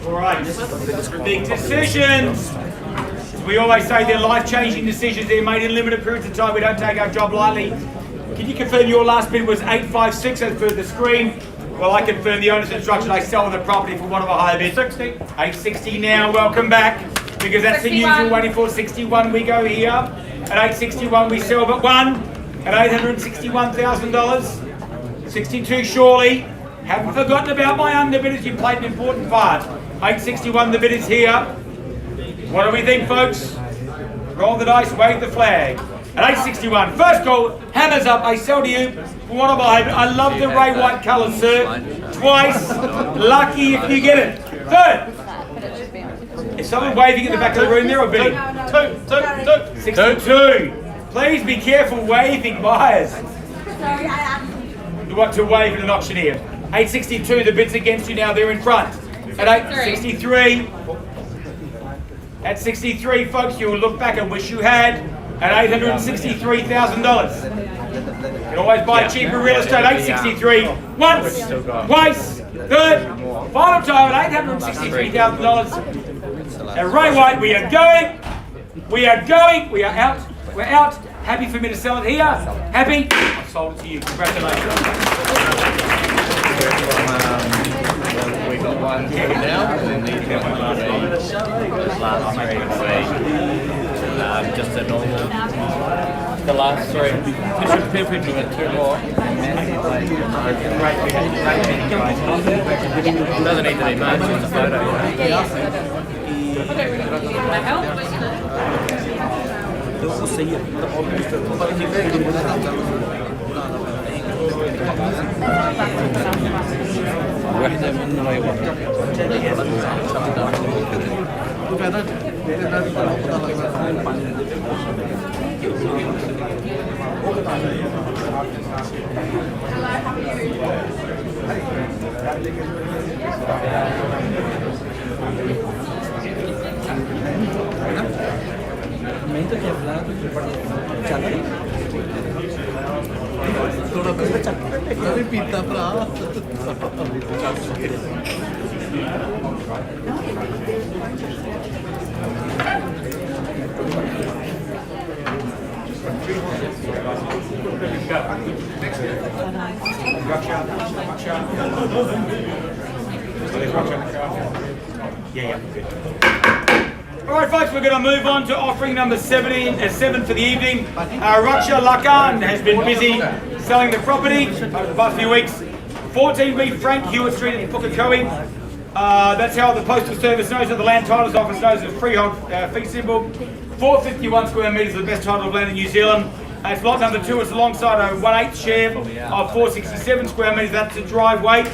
All right, big decisions. As we always say, they're life-changing decisions. They're made in limited periods of time. We don't take our job lightly. Can you confirm your last bid was 856 as per the screen? Well, I confirm the owner's instruction. I sell the property for one of our higher bids. 860 now. Welcome back, because that's the news you're waiting for. 61 we go here. At 861 we sell but one. At $861,000. 62 surely. Haven't forgotten about my underbidders. You played an important part. 861 the bid is here. What do we think, folks? Roll the dice, wave the flag. At 861, first call, hammers up. I sell to you for one of my. I love the Ray White colours, sir. Twice, lucky if you get it. Third. Is someone waving in the back of the room there or bidding? Two. 62. Please be careful waving buyers. You want to wave at an auctioneer. 862, the bid's against you now, they're in front. At 863. At 63, folks, you'll look back and wish you had. At $863,000. You can always buy cheaper real estate. 863. Once, twice, third, final time at $863,000. At Ray White, we are going. We are going. We are out. We're out. Happy for me to sell it here? Happy? I've sold it to you. Congratulations. We got one here now, and then these got one last three. Just a normal. The last three. Feel free to get two more. Doesn't need to be much, it's a photo. I don't really need my help, but you know. واحدة من ريوان थोड़ा अभी पीता भरा Yeah, good. All right, folks, we're going to move on to offering number 7 for the evening. Raksha Lakan has been busy selling the property over the past few weeks. 14B Frank Hewitt Street in Pukekohe. That's how the Postal Service knows it. The Land Titles Office knows it. Freehold fee simple. 451 square metres, the best title of land in New Zealand. It's lot number 2. It's alongside a 1/8 share of 467 square metres. That's the driveway.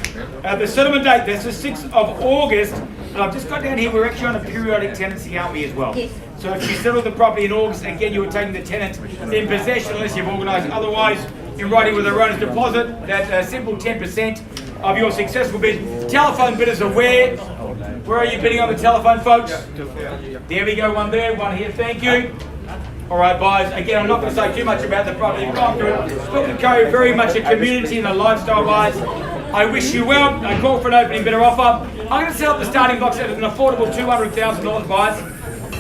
The settlement date, that's the 6th of August. And I've just got down here, we're actually on a periodic tenancy, aren't we, as well? Yes. So if you settle the property in August, again, you are taking the tenant in possession unless you've organised otherwise. in writing with a runner's deposit. That simple 10% of your successful bid. Telephone bidders aware. Where are you bidding on the telephone, folks? There we go, one there, one here, thank you. All right, guys, again, I'm not going to say too much about the property. You've gone through it. Philip & Co, very much a community and a lifestyle, guys. I wish you well. I call for an opening bidder offer. I'm going to set up the starting blocks at an affordable $200,000, guys.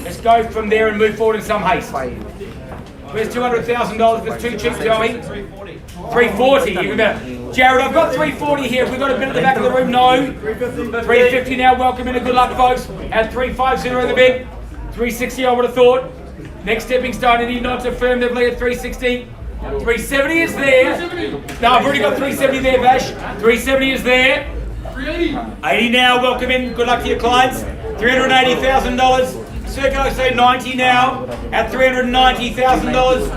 Let's go from there and move forward in some haste. Where's $200,000? If it's too cheap, tell me. 340, even better. Jared, I've got 340 here. Have we got a bid at the back of the room? No. 350 now. Welcome in and good luck, folks. At 350 the bid. 360, I would have thought. Next stepping stone, any nods affirmatively at 360. 370 is there. No, I've already got 370 there, Vash. 370 is there. 80 now. Welcome in. Good luck to your clients. $380,000. Circular say 90 now at $390,000.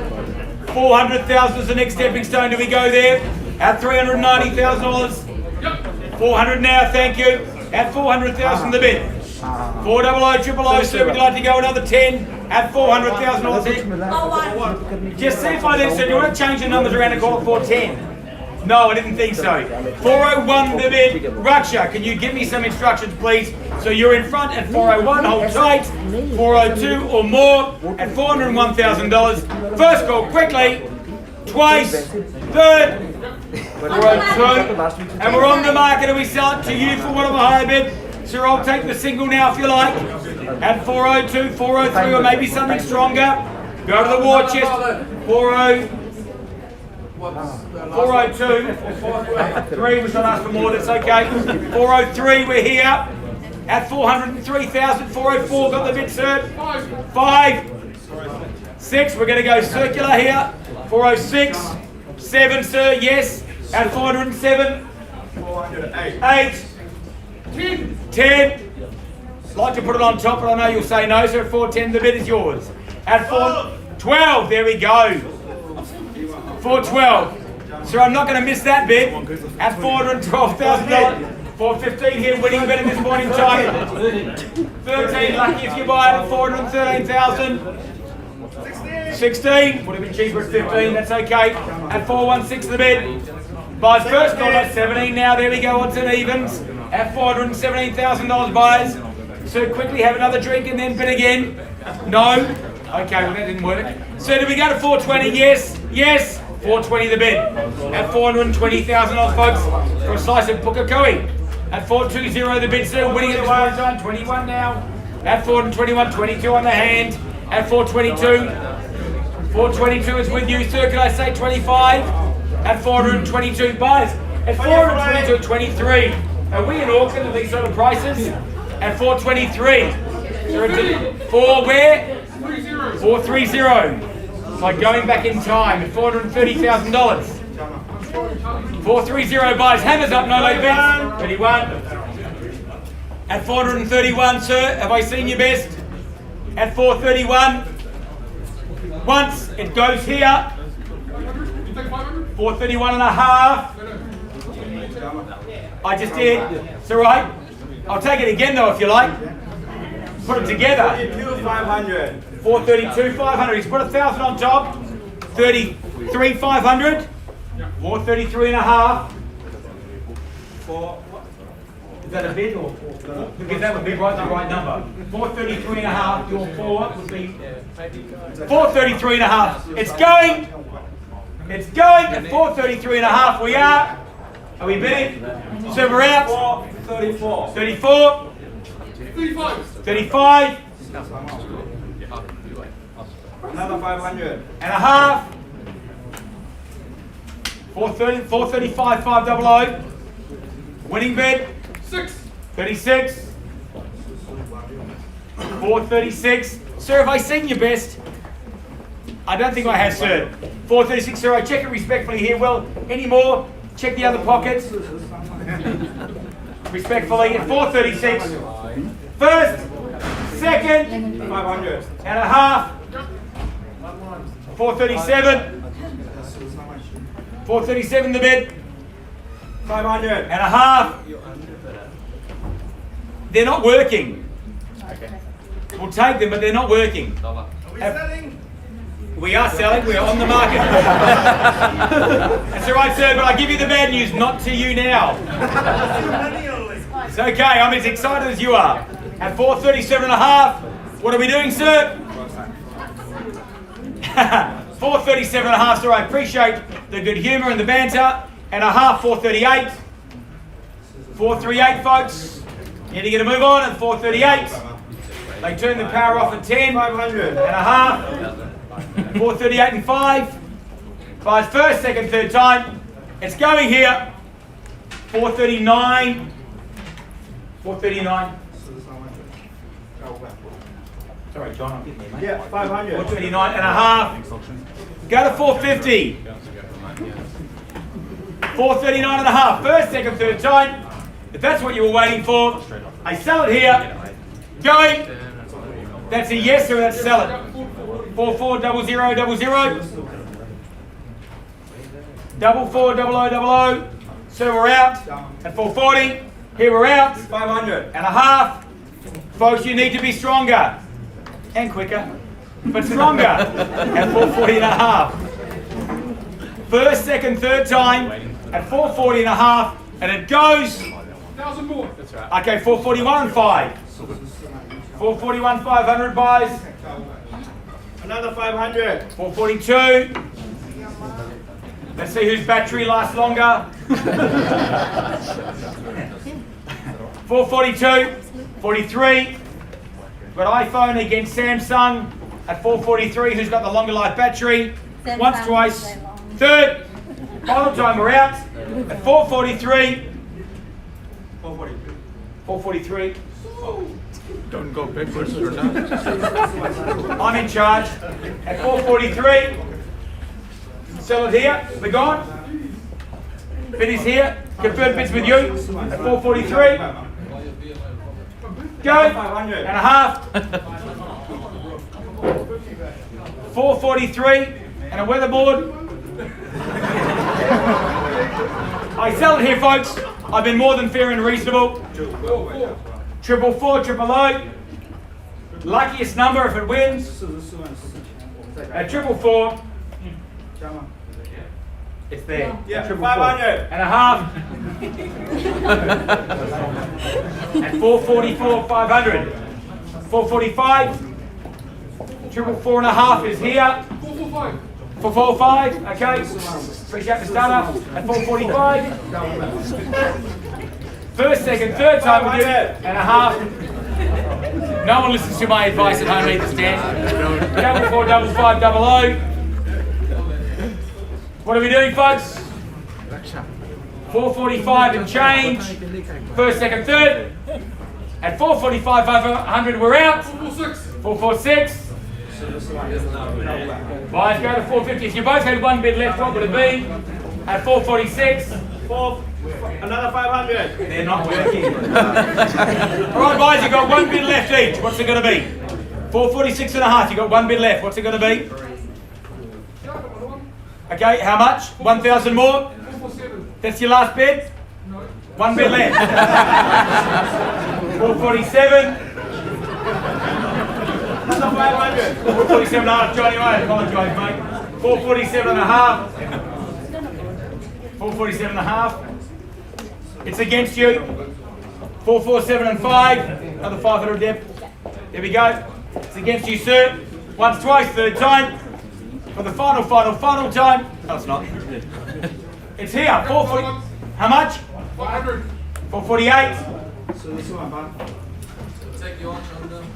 400,000 is the next stepping stone. Do we go there? At $390,000. 400 now, thank you. At 400,000 the bid. 400, 000, sir, would you like to go another 10 at $400,000 here? Just see if I then said, you want to change the numbers around and call it 410? No, I didn't think so. 401 the bid. Raksha, can you give me some instructions, please? So you're in front at 401, hold tight. 402 or more at $401,000. First call, quickly. Twice. Third. 402. And we're on the market and we sell it to you for one of a higher bid. Sir, I'll take the single now if you like. At 402, 403 or maybe something stronger. Go to the war chest. 402. 3, we should ask for more, that's okay. 403, we're here. At 403,000, 404, got the bid, sir. 5, 6, we're going to go circular here. 406, 7, sir, yes. At 407, 8, 10. Like to put it on top, but I know you'll say no, sir. At 410, the bid is yours. At 412, there we go. 412. Sir, I'm not going to miss that bid. At $412,000. 415 here, winning bid at this point in time. 13, lucky if you buy it at 413,000. 16, would have been cheaper at 15, that's okay. At 416 the bid. Buys first dollar at 17 now, there we go, odds and evens. At $417,000 buys. So quickly have another drink and then bid again. No? Okay, well that didn't work. So did we go to 420? Yes. Yes. 420 the bid. At $420,000 folks for a slice of Pukekohe. At 420 the bid, sir, winning at this point in time. 21 now. At 421, 22 on the hand. At 422. 422 is with you, sir. Could I say 25? At 422 buys. At 422, 23. Are we in Auckland at these sort of prices? At 423. For where? 430. Like going back in time at $430,000. 430 buys. Hammers up, no late bets. 31. At 431, sir. Have I seen your best? At 431. Once it goes here. 431 and a half. I just did. It's all right. I'll take it again though if you like. Put it together. 432, 500. He's put 1,000 on top. 33, 500. 433 and a half. Is that a bid or? Because that would be the right number. 433 and a half. Your 4 would be 433 and a half. It's going. It's going at 433 and a half. We are. Are we bidding? So we're out. 34. 34. 35. Another 500. And a half. 430, 435, 500. Winning bid. 36. 436. Sir, have I seen your best? I don't think I have, sir. 436, sir. I check it respectfully here. Well, any more? Check the other pockets. Respectfully at 436. First, second, 500. and a half. 437. 437 the bid. 500. And a half. They're not working. We'll take them, but they're not working. Are we selling? We are selling, we are on the market. That's all right, sir, but I give you the bad news, not to you now. It's okay, I'm as excited as you are. At 437.5, what are we doing, sir? 437.5, sir, I appreciate the good humour and the banter. And a half, 438. 438, folks. Need to get a move on at 438. They turn the power off at 10. 500 and a half. 438 and 5. 5's first, second, third time. It's going here. 439. 439. Sorry, John, I'm getting there, mate. Yeah, 500. 439 and a half. Go to 450. 439 and a half. First, second, third time. If that's what you were waiting for, I sell it here. Going. That's a yes or that's sell it. 440000. 440000. So we're out at 440. Here we're out. 500 and a half. Folks, you need to be stronger and quicker, but stronger at 440 and a half. First, second, third time at 440 and a half, and it goes. 1,000 more. That's right. Okay, 441 and 5. 441, 500 buys. Another 500. 442. Let's see whose battery lasts longer. 442, 43. Got iPhone against Samsung at 443. Who's got the longer life battery? Once, twice. Third. Final time we're out at 443. 443. Don't go backwards or not. I'm in charge at 443. Sell it here. We're gone. Bid is here. Confirm bids with you at 443. Go. 500 and a half. 443 and a weatherboard. I sell it here, folks. I've been more than fair and reasonable. 444, 000. Luckiest number if it wins. At 444. It's there. Yeah, 500 and a half. At 444, 500. 445. 444 and a half is here. 445, okay. Appreciate the startup at 445. First, second, third time we do and a half. No one listens to my advice at home either, Stan. 45500. What are we doing, folks? 445 and change. First, second, third. At 445, 500, we're out. 446. Buys go to 450. If you both had one bid left, what would it be? At 446. Another 500. They're not working. Alright, boys, you've got one bid left each. What's it going to be? 446 and a half. You've got one bid left. What's it going to be? Okay, how much? 1,000 more? That's your last bid? One bid left. 447. Another 500. 447 and a half, Johnny, I apologise, mate. 447 and a half. 447 and a half. It's against you. 447 and 5. Another 500, Deb. There we go. It's against you, sir. Once, twice, third time. For the final time. No, it's not. It's here. 440. How much? 500. 448.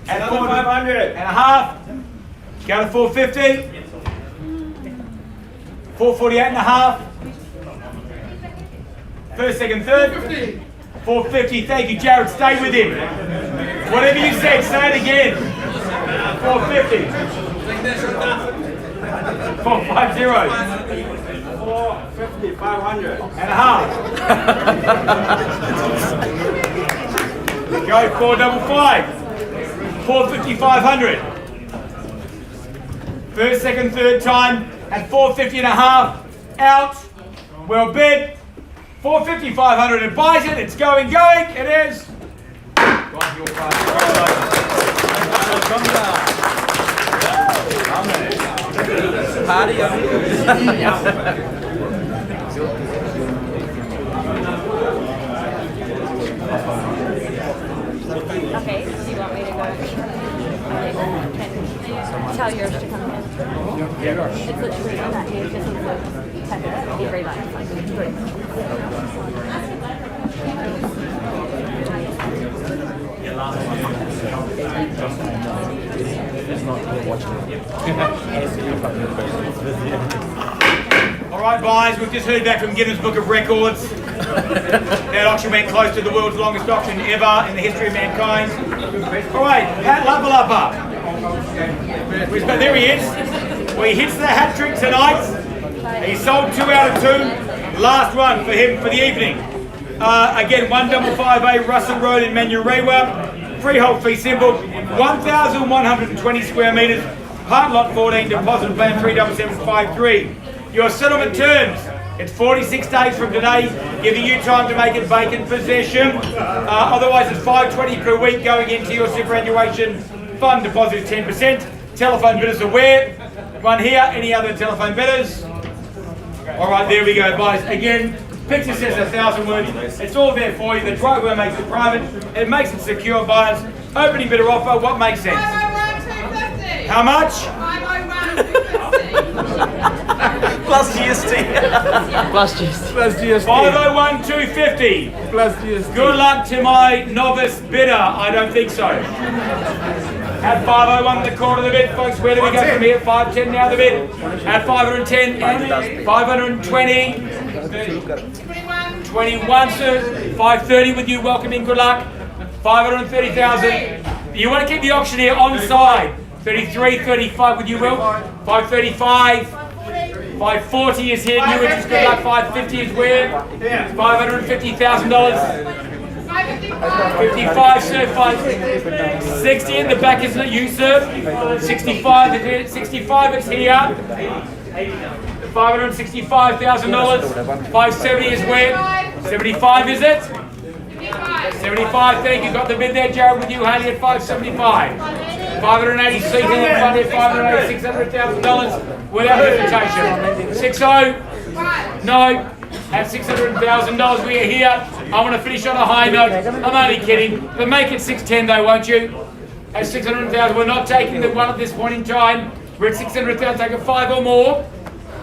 And 500 and a half. Go to 450. 448 and a half. First, second, third. 450. Thank you, Jared. Stay with him. Whatever you said, say it again. 450. 450. 450, 500. And a half. Go 455. 450, 500. First, second, third time at 450 and a half. Out. Well bid. 450, 500. It buys it. It's going. It is. Right, your price. Okay, do you want me to go? Tell yours to come in. It's literally on that. You just need to type it. Be very loud. All right, guys, we've just heard back from Guinness Book of Records. That auction went close to the world's longest auction ever in the history of mankind. All right, Pat Lapalapa. There he is. Well, he hits the hat trick tonight. He sold 2 out of 2. Last one for him for the evening. Again, 155A Russell Road in Manurewa. Freehold fee simple. 1,120 square metres. Part lot 14, deposit plan 37753. Your settlement terms. It's 46 days from today, giving you time to make it vacant possession. Otherwise, it's $5.20 per week going into your superannuation fund. Deposit is 10%. Telephone bidders aware. One here. Any other telephone bidders? All right, there we go, guys. Again, picture says 1,000 words. It's all there for you. The driveway makes it private. It makes it secure, buyers. Opening bidder offer. What makes sense? 501,250. How much? 501,250. Plus GST. Plus GST. Plus GST. 501,250. Plus GST. Good luck to my novice bidder. I don't think so. At 501 the quarter of the bid, folks. Where do we go from here? 510 now the bid. At 510 and 520. 21, sir. 530 with you. Welcome in. Good luck. 530,000. You want to keep the auction here on side. 33, 35 with you, Will. 535. 540 is here. New interest. Good luck. 550 is where? $550,000. 55, sir. 60 in the back, isn't it? You, sir. 65 is it? 65 is here. $565,000. 570 is where? 75 is it? 75, thank you. Got the bid there, Jared, with you, Haley, at 575. 580 seating in front here, $600,000 without hesitation. 60, no, at $600,000 we are here. I want to finish on a high note. I'm only kidding, but make it 610 though, won't you? At 600,000, we're not taking the one at this point in time. We're at 600,000, take a 5 or more,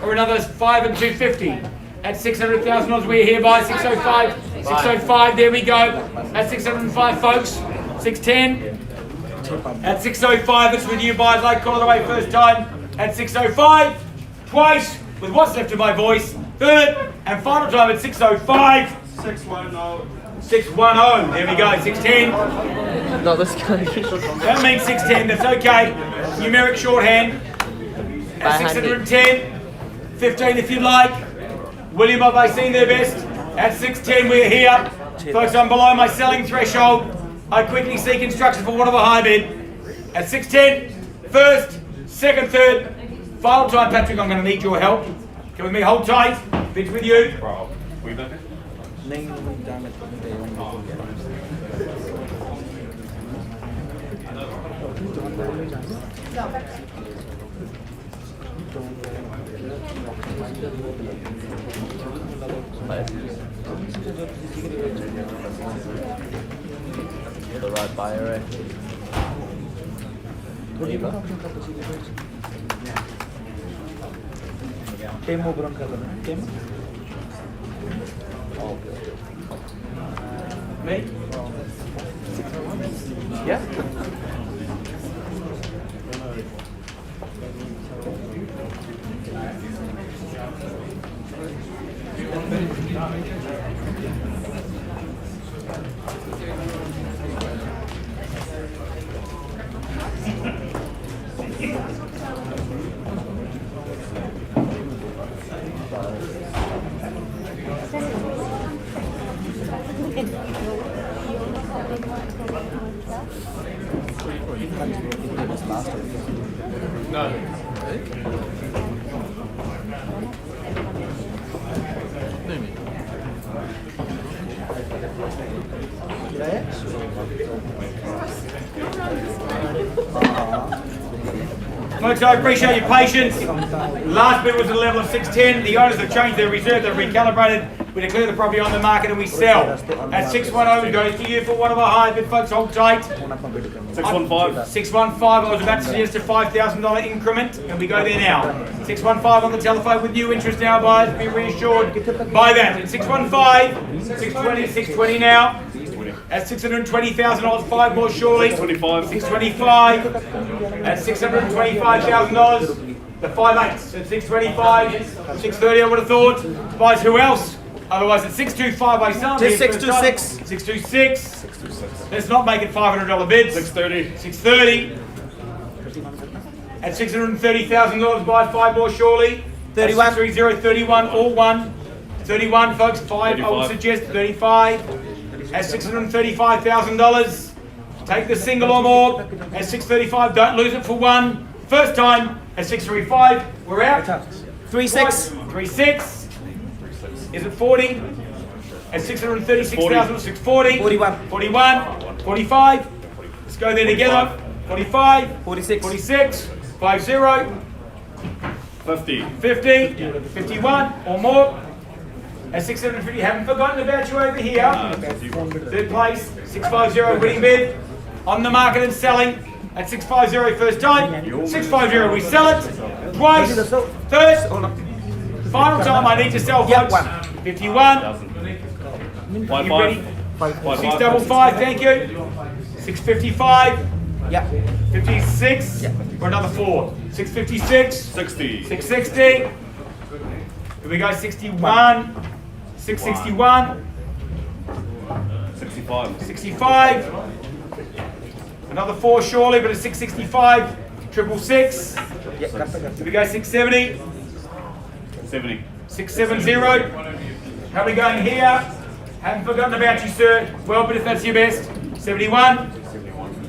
or another 5 and 250. At $600,000 we're here by 605. 605, there we go. At 605, folks. 610. At 605, it's with you guys like call it away first time. At 605, twice with what's left of my voice. Third and final time at 605. 610. 610, there we go. 610. Not this guy. That means 610, that's okay. Numeric shorthand. At 610. 15 if you like. William, have I seen their best? At 610, we're here. Folks, I'm below my selling threshold. I quickly seek instructions for one of a high bid. At 610, first, second, third, final time, Patrick, I'm going to need your help. Come with me, hold tight. Bid's with you. The right buyer, eh? Me? Yeah? Folks, I appreciate your patience. Last bid was at a level of 610. The owners have changed their reserve, they've recalibrated. We declare the property on the market and we sell. At 610, it goes to you for one of our high bid, folks. Hold tight. 615. 615, I was about to suggest a $5,000 increment, and we go there now. 615 on the telephone with new interest now, buyers. Be reassured by that. 615, 620, 620 now. At $620,000, 5 more surely. 625. 625. At $625,000. The 5/8 at 625. 630, I would have thought. Buys who else? Otherwise, at 625, I sell. Just 626. 626. Let's not make it $500 bids. 630. 630. At $630,000, buy 5 more surely. 31. 630, 31, all one. 31, folks, 5, I would 35. suggest 35. At $635,000, take the single or more. At 635, don't lose it for one. First time, at 635, we're out. 36. 36. Is it 40? At 636,000, 640. 41. 41. 45. Let's go there together. 45. 46. 46. 50. 50. 50. 51 or more. At 650, haven't forgotten about you over here. Third place, 650 winning bid. On the market and selling. At 650 first time. 650 we sell it. Twice. Third. Final time I need to sell, folks. 51. You ready? 655, thank you. 655. Yeah. 56. For another 4. 656. 60. 660. Here we go, 61. 661. 65. 65. Another 4 surely, but it's 665. 666. Here we go, 670. 70. 670. How are we going here? Haven't forgotten about you, sir. Well, but if that's your best. 71.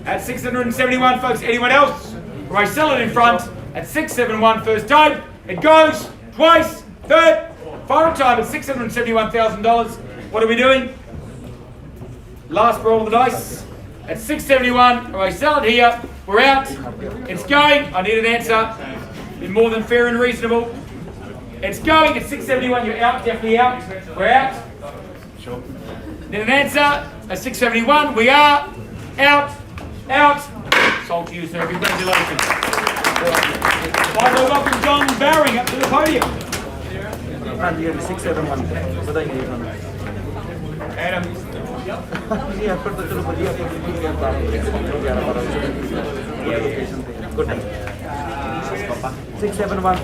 At 671, folks. Anyone else? Or I sell it in front at 671 first time. It goes twice. Third. Final time at $671,000. What are we doing? Last roll of the dice. At 671, or I sell it here. We're out. It's going. I need an answer. Been more than fair and reasonable. It's going at 671. You're out. Definitely out. We're out. Need an answer at 671. We are out. Out. Sold to you, sir. Congratulations. Michael, welcome John Baring up to the podium. Adam. 671.